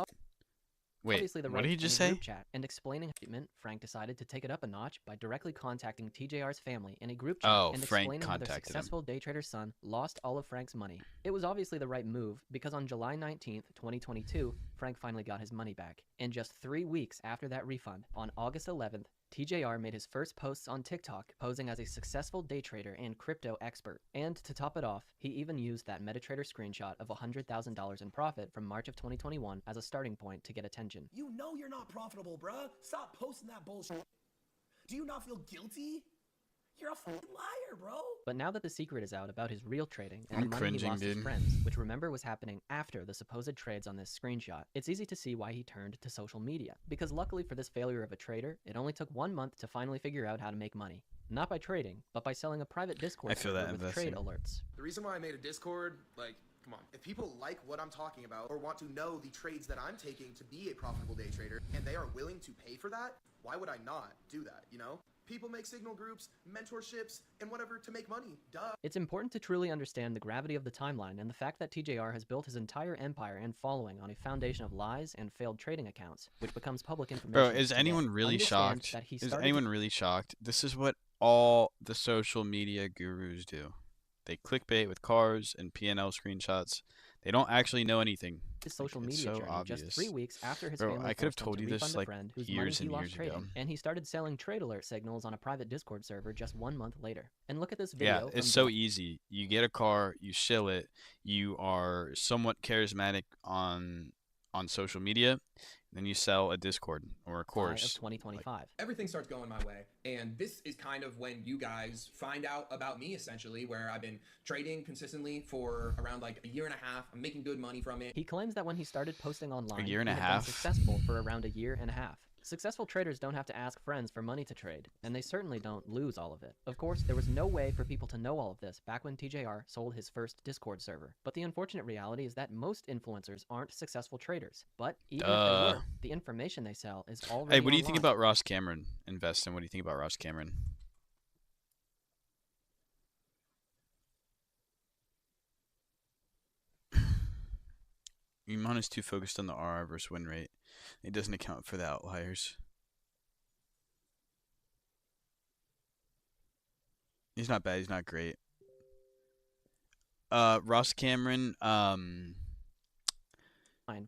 Wait, obviously the what right did he in just a say? group chat and explaining treatment. Frank decided to take it up a notch by directly contacting TJR's family in a group chat Oh, and Frank explaining how their contacted him. successful day trader son lost all of Frank's money. It was obviously the right move because on July 19th, 2022, Frank finally got his money back. And just 3 weeks after that refund, on August 11th, TJR made his first posts on TikTok, posing as a successful day trader and crypto expert. And to top it off, he even used that MetaTrader screenshot of $100,000 in profit from March of 2021 as a starting point to get attention. You know you're not profitable, bruh. Stop posting that bullshit. Do you not feel guilty? You're a fucking liar, bro. But now that the secret is out about his real trading and I'm the money cringing, he lost his dude. friends, which remember was happening after the supposed trades on this screenshot, it's easy to see why he turned to social media. Because luckily for this failure of a trader, it only took 1 month to finally figure out how to make money. Not by trading, but by selling a private Discord I feel that server with trade investing. alerts. The reason why I made a Discord, like, come on. If people like what I'm talking about or want to know the trades that I'm taking to be a profitable day trader and they are willing to pay for that, why would I not do that, you know? People make signal groups, mentorships, and whatever to make money. Duh. It's important to truly understand the gravity of the timeline and the fact that TJR has built his entire empire and following on a foundation of lies and failed trading accounts, which becomes public information. Bro, is today. anyone really Understand shocked? that he Is started anyone really shocked? This is what all the social media gurus do. They clickbait with cars and P&L screenshots. They don't actually know anything. his social It's media so journey obvious. just 3 weeks after his Bro, family I could have forced him told to you this, refund a like, friend whose years money and he lost years ago. trading, and he started selling trade alert signals on a private Discord server just 1 month later. And look at this Yeah, video. it's from so Dylan. easy. You get a car, you shill it, you are somewhat charismatic on social media, then you sell a Discord or a July of course. 2025. Everything starts going my way. And this is kind of when you guys find out about me, essentially, where I've been trading consistently for around like a year and a half. I'm making good money from it. He claims that when he started posting online, year and he a had been half? successful for around a year and a half. Successful traders don't have to ask friends for money to trade, and they certainly don't lose all of it. Of course, there was no way for people to know all of this back when TJR sold his first Discord server. But the unfortunate reality is that most influencers aren't successful traders. But even if they were, the information they sell is already Hey, what do you think online. about Ross Cameron investing? What do you think about Ross Cameron? Iman is too focused on the RR versus win rate. It doesn't account for the outliers. He's not bad. He's not great. Ross Cameron,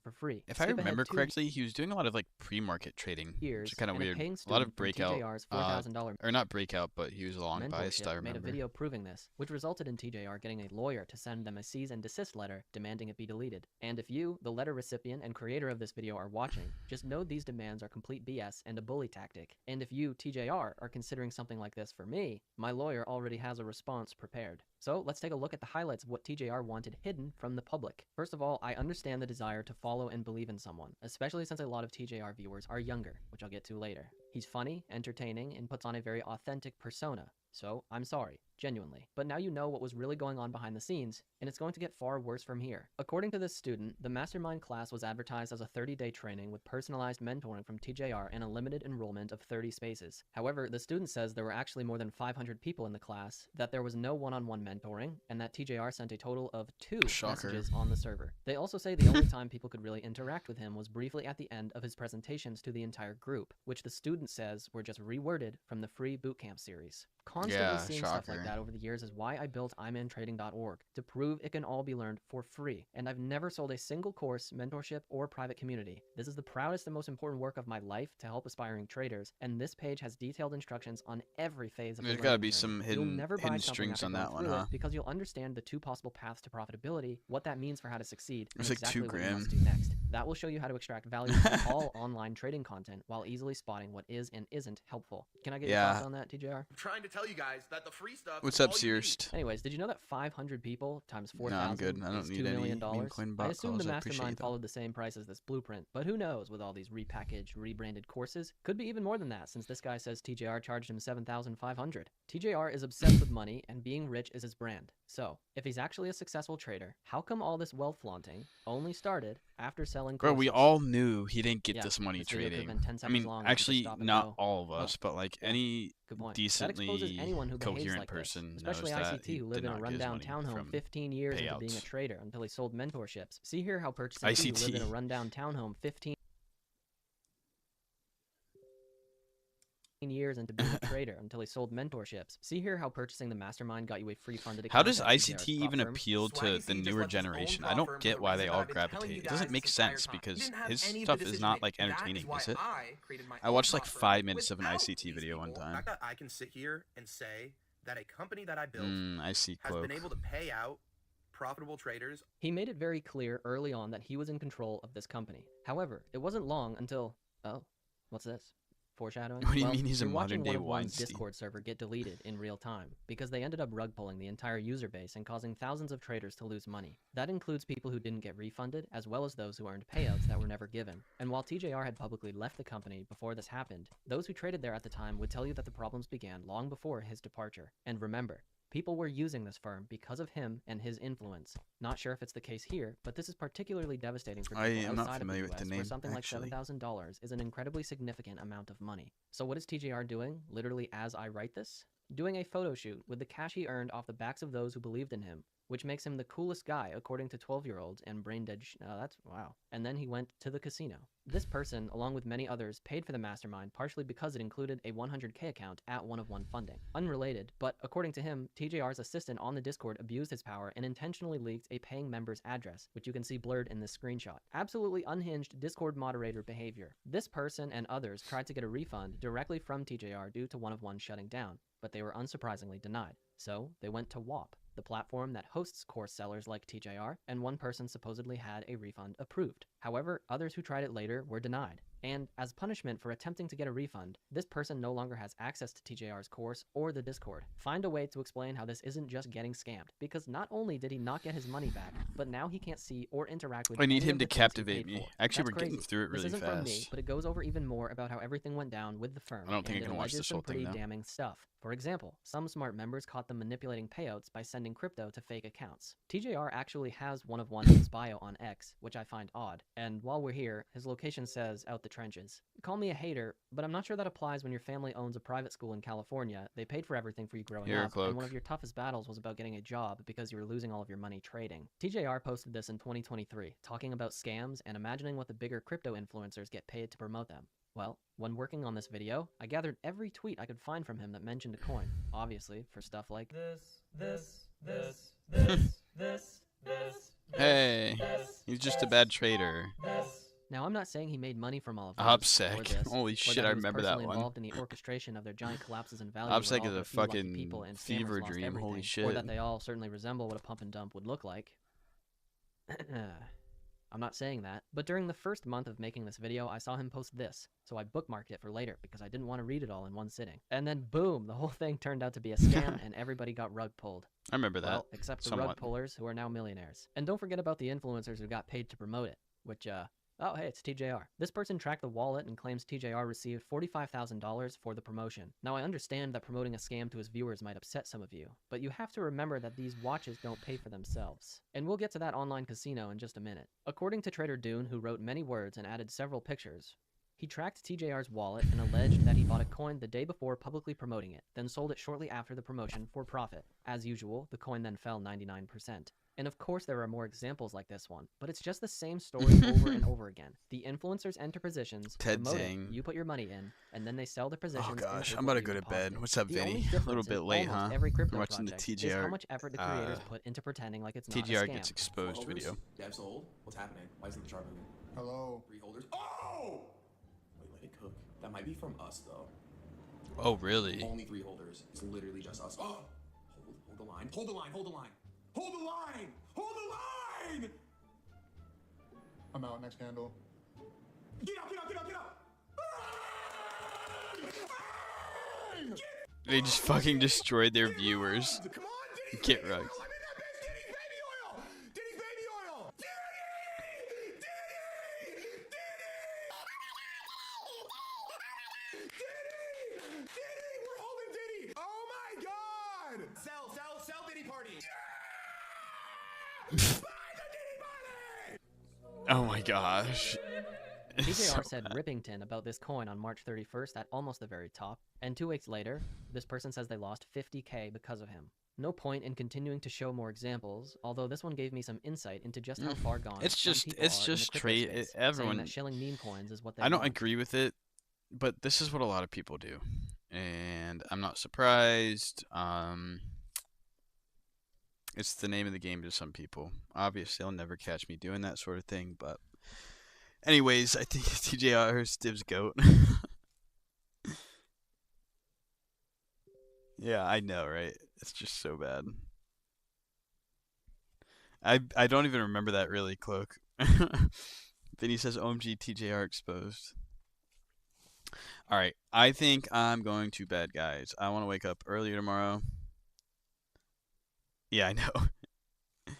for free. if I Skip ahead remember 2 correctly, he was doing a lot of like pre-market trading, years, which is kind of and weird. a paying A lot of student from breakout, TJR's $4,000 or not breakout, but he was along biased. I mentorship made a remember. video proving this, which resulted in TJR getting a lawyer to send them a cease and desist letter demanding it be deleted. And if you, the letter recipient and creator of this video, are watching, just know these demands are complete BS and a bully tactic. And if you, TJR, are considering something like this for me, my lawyer already has a response prepared. So let's take a look at the highlights of what TJR wanted hidden from the public. First of all, I understand the desire to follow and believe in someone, especially since a lot of TJR viewers are younger, which I'll get to later. He's funny, entertaining, and puts on a very authentic persona. So, I'm sorry, genuinely. But now you know what was really going on behind the scenes, and it's going to get far worse from here. According to this student, the Mastermind class was advertised as a 30-day training with personalized mentoring from TJR and a limited enrollment of 30 spaces. However, the student says there were actually more than 500 people in the class, that there was no one-on-one mentoring, and that TJR sent a total of 2 Shocker. messages on the server. They also say the only time people could really interact with him was briefly at the end of his presentations to the entire group, which the student says were just reworded from the free bootcamp series. Constantly Yeah, seeing stuff like shocker. that over the years is why I built imantrading.org, to prove it can all be learned for free. And I've never sold a single course, mentorship, or private community. This is the proudest and most important work of my life to help aspiring traders, and this page has detailed instructions on every phase of There's the gotta learning be journey. some You'll hidden- never buy hidden something strings after on going that one, through it, huh? because you'll understand the 2 possible paths to profitability, what that means for how to succeed, and It's like exactly 2 what you must grand. do next. That will show you how to extract value from all online trading content while easily spotting what is and isn't helpful. Can I get your Yeah. thoughts on that, TJR? I'm trying to tell you guys that the free stuff. What's is up, all you need. Searst? Anyways, did you know that 500 people times 4,000 No, I'm good. I don't is need $2 any million? meme coin bot I assume the calls. I appreciate mastermind that. followed the same price as this blueprint, but who knows with all these repackaged, rebranded courses? Could be even more than that, since this guy says TJR charged him $7,500. TJR is obsessed with money, and being rich is his brand. So, if he's actually a successful trader, how come all this wealth flaunting only started after selling Bro, courses? we all knew he didn't get Yeah, this money this video could've trading. been 10 I seconds mean, long, we could just actually, stop and not go, all of "Oh, us, but like yeah, any good point. decently That exposes anyone who behaves coherent like this, person especially knows that ICT, he who did lived in a not get his rundown money townhome from 15 years into being a payouts. trader until he sold mentorships. See here how purchasing P, who lived in a ICT. rundown townhome 15 years into being a trader until he sold mentorships. See here how purchasing the mastermind got you a free funded account. How does at TJR's ICT prop even firm. appeal to Swaggy the C just newer left his own generation? I prop don't firm for get the why they reason all that I've been telling gravitate. you It doesn't guys make this entire sense time. He because didn't have his any of the stuff is not decision-making. like That is entertaining, why is it? I created my I own watched like prop firm. 5 minutes of an Without ICT these video one people, the time. fact that I can sit here and say that a company that I built I see has cloak. been able to pay out profitable traders. He made it very clear early on that he was in control of this company. However, it wasn't long until... Oh, what's this? Foreshadowing? What do you Well, mean he's a you're watching modern-day one of one's Weinstein? Discord server get deleted in real time, because they ended up rug pulling the entire user base and causing thousands of traders to lose money. That includes people who didn't get refunded, as well as those who earned payouts that were never given. And while TJR had publicly left the company before this happened, those who traded there at the time would tell you that the problems began long before his departure. And remember, people were using this firm because of him and his influence. Not sure if it's the case here, but this is particularly devastating for I people am not outside of the familiar with US, the where name, something actually. like $7,000 is an incredibly significant amount of money. So what is TJR doing, literally as I write this? Doing a photo shoot with the cash he earned off the backs of those who believed in him, which makes him the coolest guy according to 12-year-olds and brain-dead that's wow. And then he went to the casino. This person, along with many others, paid for the mastermind partially because it included a 100K account at One of One funding. Unrelated, but according to him, TJR's assistant on the Discord abused his power and intentionally leaked a paying member's address, which you can see blurred in this screenshot. Absolutely unhinged Discord moderator behavior. This person and others tried to get a refund directly from TJR due to One of One shutting down, but they were unsurprisingly denied. So they went to WAP, the platform that hosts course sellers like TJR, and one person supposedly had a refund approved. However, others who tried it later were denied. And as punishment for attempting to get a refund, this person no longer has access to TJR's course or the Discord. Find a way to explain how this isn't just getting scammed, because not only did he not get his money back, but now he can't see or interact with I need any him of to the things he captivate paid me. for. Actually, That's we're getting crazy. through it really This isn't from me, fast. but it goes over even more about how everything went down with the firm. I don't think and I can it watch alleges this some whole thing pretty now. damning stuff. For example, some smart members caught them manipulating payouts by sending crypto to fake accounts. TJR actually has one of one in his bio on X, which I find odd. And while we're here, his location says out the trenches. Call me a hater, but I'm not sure that applies when your family owns a private school in California. They paid for everything for you growing Here, up, Cloak. and one of your toughest battles was about getting a job because you were losing all of your money trading. TJR posted this in 2023, talking about scams and imagining what the bigger crypto influencers get paid to promote them. Well, when working on this video, I gathered every tweet I could find from him that mentioned a coin, obviously, for stuff like Hey, he's just a bad trader. Now, I'm not saying he made money from all of this, or OPSEC. this, Holy or shit, that I he was remember that personally one. involved in the orchestration of their giant collapses in value where OPSEC all is but a a few lucky fucking people and fever scammers lost dream. Holy everything, shit. or that they all certainly resemble what a pump and dump would look like. I'm not saying that, but during the first month of making this video, I saw him post this, so I bookmarked it for later because I didn't want to read it all in one sitting. And then boom, the whole thing turned out to be a scam and everybody got rug pulled. I remember that. Well, except the somewhat. rug pullers who are now millionaires. And don't forget about the influencers who got paid to promote it, which, oh, hey, it's TJR. This person tracked the wallet and claims TJR received $45,000 for the promotion. Now, I understand that promoting a scam to his viewers might upset some of you, but you have to remember that these watches don't pay for themselves. And we'll get to that online casino in just a minute. According to Trader Dune, who wrote many words and added several pictures, he tracked TJR's wallet and alleged that he bought a coin the day before publicly promoting it, then sold it shortly after the promotion for profit. As usual, the coin then fell 99%. And of course there are more examples like this one, but it's just the same story over and over again. The influencers enter positions, Ted promote it, Zing. you put your money in, and then they sell the positions. Oh and gosh, take I'm what about to you go to bed. deposited. What's up, The only Vinny? A little difference bit in late, almost huh? Every crypto We're watching the project is how TJR. much effort the creators put into pretending like it's not a TJR scam. gets exposed video. Dev sold? What's happening? Why isn't the chart moving? Hello. 3 holders? Oh! Wait, let it cook. That might be from us, though. Oh, really? Only 3 holders. It's literally just us. Oh! Hold the line. Hold the line. Hold the line. Hold the line! Hold the line! I'm out. Next candle. Get up, get up, get up, get up! They just fucking destroyed their viewers. Come on, Diddy! Get baby oil! rugged. I'm in that bitch! Diddy's baby oil! Diddy's baby oil! Diddy! Diddy! Diddy! We're holding Diddy! Oh my god! Sell Diddy party! Buy the Diddy party! Oh my gosh. TJR said Rippington about this coin on March 31st at almost the very top, and 2 weeks later, this person says they lost 50K because of him. No point in continuing to show more examples, although this one gave me some insight into just how far gone It's some just- people it's are in the just crypto trade- space, everyone- saying that shilling meme coins is what they I don't want. agree with it, but this is what a lot of people do, and I'm not surprised. It's the name of the game to some people. Obviously, they'll never catch me doing that sort of thing, but anyways, I think TJR is Stiv's goat. Yeah, I know, right? It's just so bad. I don't even remember that really, Cloak. Vinny says OMG TJR exposed. Alright, I think I'm going to bed, guys. I want to wake up earlier tomorrow. Yeah, I know.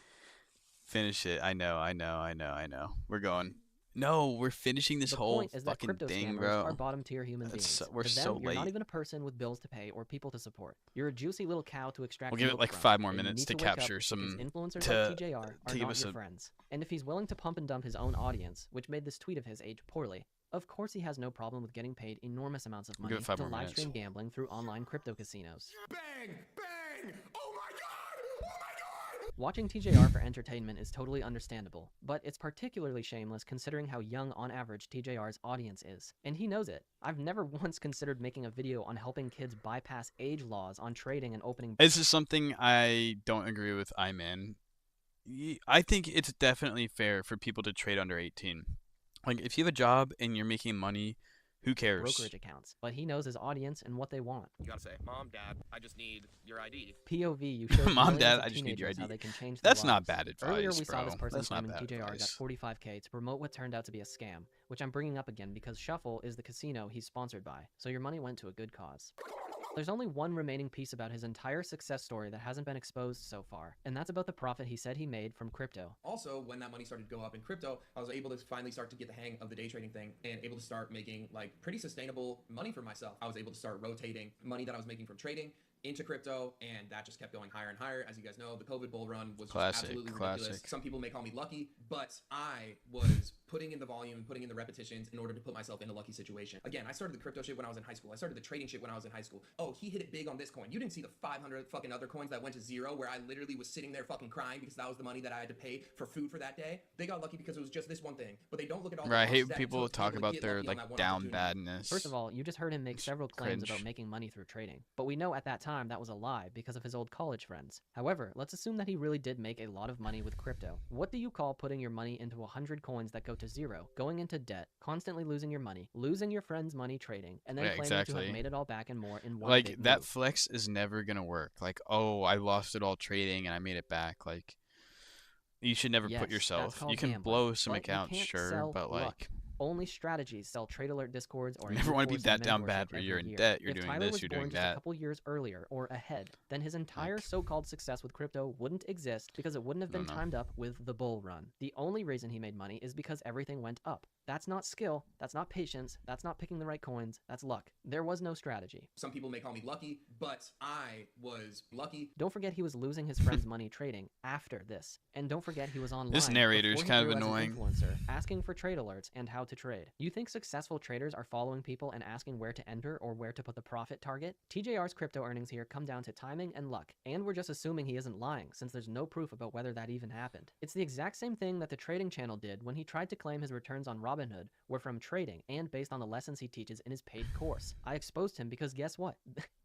Finish it. I know. We're going. No, we're finishing this The whole point is that fucking crypto thing, scammers bro. are bottom-tier human That's beings. so- we're to them, so you're not late. even a person with bills to pay or people to support. You're a juicy little cow to extract We'll give it milk like from, 5 more and you minutes need to wake up capture because some influencers to- like TJR are to give not us your a- friends. And if he's willing to pump and dump his own audience, which made this tweet of his age poorly, of course he has no problem with getting paid enormous amounts of We'll money give it 5 to more live minutes. stream gambling through online crypto casinos. Bang! Bang! Oh my god! Oh my god! Watching TJR for entertainment is totally understandable, but it's particularly shameless considering how young on average TJR's audience is. And he knows it. I've never once considered making a video on helping kids bypass age laws on trading and opening. This is something I don't agree with Iman. I think it's definitely fair for people to trade under 18. Like, if you have a job and you're making money Who cares? brokerage accounts, but he knows his audience and what they want. You gotta say, Mom, Dad, I just need your ID. POV, you showed Mom, millions Dad, of I just need your teenagers how ID. they can change their That's not lives. bad advice, Earlier, we saw bro. this person That's not claiming bad TJR got advice. 45K to promote what turned out to be a scam, which I'm bringing up again because Shuffle is the casino he's sponsored by, so your money went to a good cause. There's only one remaining piece about his entire success story that hasn't been exposed so far, and that's about the profit he said he made from crypto. Also, when that money started to go up in crypto, I was able to finally start to get the hang of the day trading thing and able to start making like pretty sustainable money for myself. I was able to start rotating money that I was making from trading into crypto, and that just kept going higher and higher. As you guys know, the COVID bull run was just absolutely ridiculous. Some people may call me lucky, but I was putting in the volume and putting in the repetitions in order to put myself in a lucky situation. Again, I started the crypto shit when I was in high school. I started the trading shit when I was in high school. Oh, he hit it big on this coin. You didn't see the 500 fucking other coins that went to zero, where I literally was sitting there fucking crying because that was the money that I had to pay for food for that day. They got lucky because it was just this one thing, but they don't look at all the Right, I hate boxes when that people took to be talk able to about get their lucky on like that one down opportunity. badness. First of all, you just heard him make several claims about Cringe. making money through trading, but we know at that time that was a lie because of his old college friends. However, let's assume that he really did make a lot of money with crypto. What do you call putting your money into 100 coins that go to zero, going into debt, constantly losing your money, losing your friends' money trading, and then Yeah, claiming to exactly. have made it all back and more in one Like big that move? flex is never gonna work. Like, oh, I lost it all trading and I made it back. Like, you should never Yes, put that's yourself. called You can gambling, blow some but you accounts, can't sure, sell but luck. like, Only strategies sell trade alert discords or you never want to be enforce that down mentorship bad where every you're in year. debt, you're If doing Tyler this, was you're born doing just a that. couple years earlier or ahead, then his entire Like- so-called success with crypto wouldn't exist because it wouldn't have been No. timed up with the bull run. The only reason he made money is because everything went up. That's not skill, that's not patience, that's not picking the right coins, that's luck. There was no strategy. Some people may call me lucky, but I was lucky. Don't forget he was losing his friends' money trading after this. And don't forget he was online This narrator is before he kind of grew as an annoying. influencer, asking for trade alerts and how to trade. You think successful traders are following people and asking where to enter or where to put the profit target? TJR's crypto earnings here come down to timing and luck, and we're just assuming he isn't lying since there's no proof about whether that even happened. It's the exact same thing that the trading channel did when he tried to claim his returns on Robinhood were from trading and based on the lessons he teaches in his paid course. I exposed him because guess what?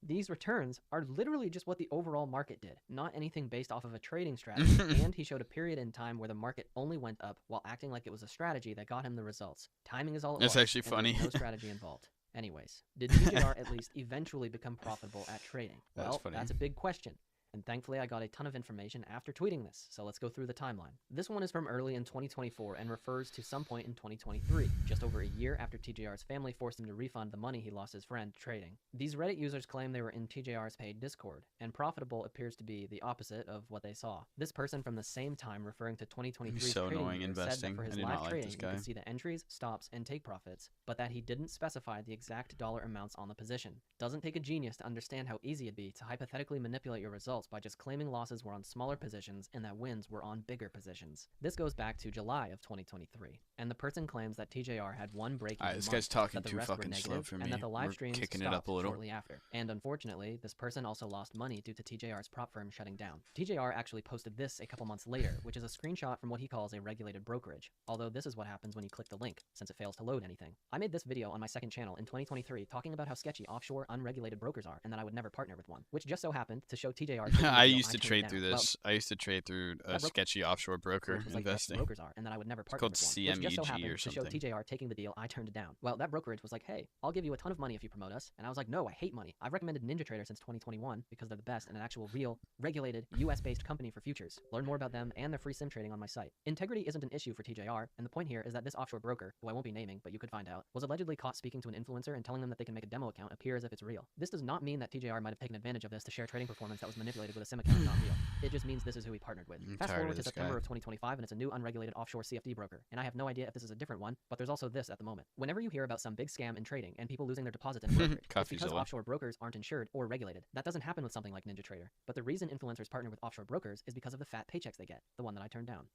These returns are literally just what the overall market did, not anything based off of a trading strategy, and he showed a period in time where the market only went up while acting like it was a strategy that got him the results. Timing is all it was. That's actually and there was funny. no strategy involved. Anyways, did TJR at least eventually become profitable at trading? That's Well, funny. that's a big question. And thankfully I got a ton of information after tweeting this, so let's go through the timeline. This one is from early in 2024 and refers to some point in 2023, just over a year after TJR's family forced him to refund the money he lost his friend trading. These Reddit users claim they were in TJR's paid Discord, and profitable appears to be the opposite of what they saw. This person from the same time referring to 2023's so trading annoying year said investing. that for I his do live not like trading this you guy. could see the entries, stops, and take profits, but that he didn't specify the exact dollar amounts on the position. Doesn't take a genius to understand how easy it'd be to hypothetically manipulate your results by just claiming losses were on smaller positions and that wins were on bigger positions. This goes back to July of 2023, and the person claims that TJR had one break even This month, guy's talking that the too rest were fucking slow negative, for and me. that the live We're streams kicking it stopped up a little. shortly after. And unfortunately, this person also lost money due to TJR's prop firm shutting down. TJR actually posted this a couple months later, which is a screenshot from what he calls a regulated brokerage, although this is what happens when you click the link, since it fails to load anything. I made this video on my second channel in 2023 talking about how sketchy offshore unregulated brokers are and that I would never partner with one, which just so happened to show TJR taking the I deal used to turned trade down. through Well, this. I used to trade through a that broker- sketchy offshore broker which was like investing. brokers are, and that I would never partner called with one, which just so CMEG happened or to show something. TJR taking the deal I turned down. Well, that brokerage was like, hey, I'll give you a ton of money if you promote us, and I was like, no, I hate money. I've recommended NinjaTrader since 2021 because they're the best and an actual real, regulated, US-based company for futures. Learn more about them and their free sim trading on my site. Integrity isn't an issue for TJR, and the point here is that this offshore broker, who I won't be naming, but you could find out, was allegedly caught speaking to an influencer and telling them that they can make a demo account appear as if it's real. This does not mean that TJR might have taken advantage of this to share trading performance that was manipulated with a sim account not real. It just means this is who he partnered with. I'm Fast tired forward of to this September guy. of 2025, and it's a new unregulated offshore CFD broker, and I have no idea if this is a different one, but there's also this at the moment. Whenever you hear about some big scam in trading and people losing their deposits in a brokerage, it's because Coffeezilla. offshore brokers aren't insured or regulated. That doesn't happen with something like NinjaTrader. But the reason influencers partner with offshore brokers is because of the fat paychecks they get, the one that I turned down.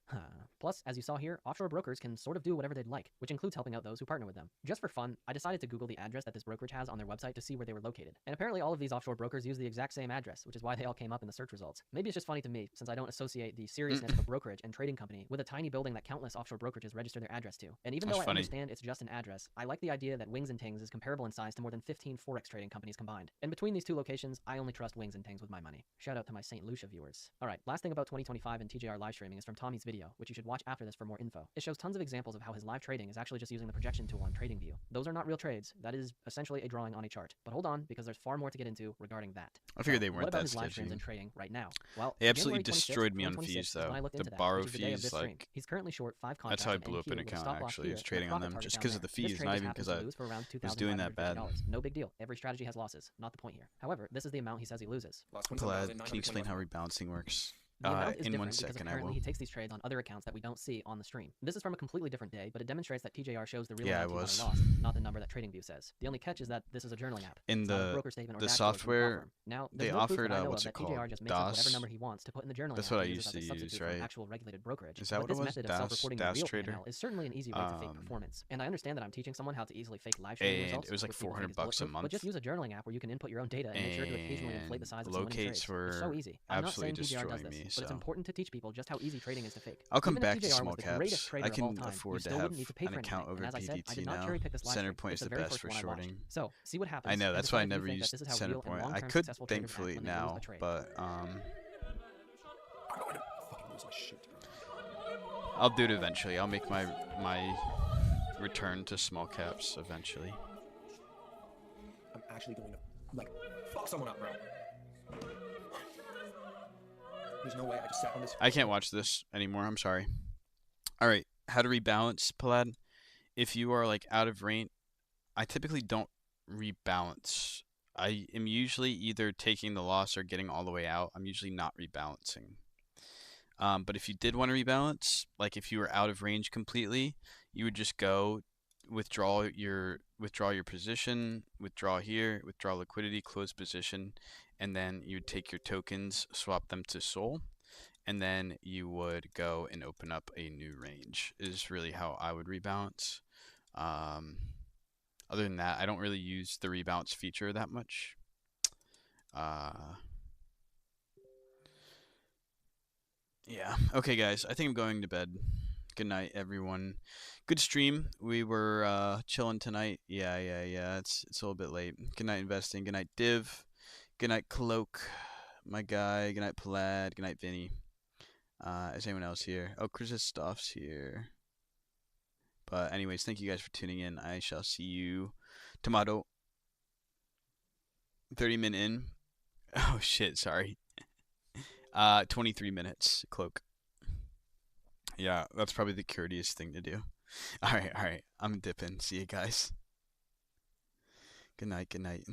Plus, as you saw here, offshore brokers can sort of do whatever they'd like, which includes helping out those who partner with them. Just for fun, I decided to Google the address that this brokerage has on their website to see where they were located. And apparently all of these offshore brokers use the exact same address, which is why they all came came up in the search results. Maybe it's just funny to me, since I don't associate the seriousness of a brokerage and trading company with a tiny building that countless offshore brokerages register their address to. And even That's though I funny. understand it's just an address, I like the idea that Wings and Tings is comparable in size to more than 15 Forex trading companies combined. And between these two locations, I only trust Wings and Tings with my money. Shout out to my St. Lucia viewers. Alright, last thing about 2025 and TJR live streaming is from Tommy's video, which you should watch after this for more info. It shows tons of examples of how his live trading is actually just using the projection tool on TradingView. Those are not real trades, that is essentially a drawing on a chart. But hold on, because there's far more to get into regarding that. I figured So, they what weren't about that his live streams sketchy. and trading right now? Well, They absolutely January 26th, destroyed me on 2026 fees, is though. when I looked The into that, borrow which is the day of fees, this stream. like, He's currently short 5 contracts that's how I in blew up NQ an with a account, stop loss actually, here is and a trading on profit them, target just down 'cause of there. the fees, This trade not just even happens 'cause to I lose for around was doing that bad. $2,950. No big deal. Every strategy has losses, not the point here. However, this is the amount he says he loses. Lost Vlad, can you explain how rebalancing works? The amount is In 1 different because second, I apparently will. he takes these trades on other accounts that we don't see on the stream. This is from a completely different day, but it demonstrates that TJR shows the real Yeah, amount it he was. lost, not the number that TradingView says. The only catch is that this is a journaling app. In It's not a the- broker statement or the dashboard from the software, platform. Now, they there's no proof offered, that I know what's of it that TJR called? just makes up whatever DOS? number he wants to put in the journaling That's app what I and used uses to as a substitute use, for an right? actual regulated brokerage. Is that But what this it was? method of DAS self-reporting the DAS real Trader? P&L is certainly an easy way to fake Um, performance. And I understand that I'm teaching someone how to easily fake live streaming And results. it was like which people think is $400 a bulletproof, But just month. use a journaling app where you can input your own data and make sure to occasionally inflate the size of someone locates trades. were It's so easy. I'm not saying absolutely TJR does destroying this, me, but it's so. important to teach people just how easy trading is to fake. I'll come Even if back to TJR small was the greatest caps. trader I of all can time, you afford to still have wouldn't need to pay an for account anything. over And as I said, I PVT did not now. cherry pick this live stream. Centerpoint It's is the the very best first for one I watched. shorting. So, see what happens. I know, and that's why I decide if you never think that used this is how real and Centerpoint. I long-term could successful traders act thankfully when they lose now, a trade. but I'm going to fucking lose my shit. I'll do it eventually. I'll make my return to small caps eventually. I'm actually going to, like, fuck someone up, bro. There's no way I just sat on this. I can't watch this anymore. I'm sorry. All right, how to rebalance, Palad? If you are like out of range, I typically don't rebalance. I am usually either taking the loss or getting all the way out. I'm usually not rebalancing. But if you did want to rebalance, like if you were out of range completely, you would just go withdraw your position, withdraw here, withdraw liquidity, close position, and then you would take your tokens, swap them to Sol, and then you would go and open up a new range. Is really how I would rebalance. Other than that, I don't really use the rebalance feature that much. Yeah. Okay, guys. I think I'm going to bed. Good night, everyone. Good stream. We were chilling tonight. Yeah. It's a little bit late. Good night, investing. Good night, Div. Good night, Cloak. My guy. Good night, Palad. Good night, Vinny. Is anyone else here? Oh, Kristoff's here. But anyways, thank you guys for tuning in. I shall see you tomorrow. 30 minutes in. Oh shit, sorry. 23 minutes, Cloak. Yeah, that's probably the courteous thing to do. Alright. I'm dipping. See you guys. Good night.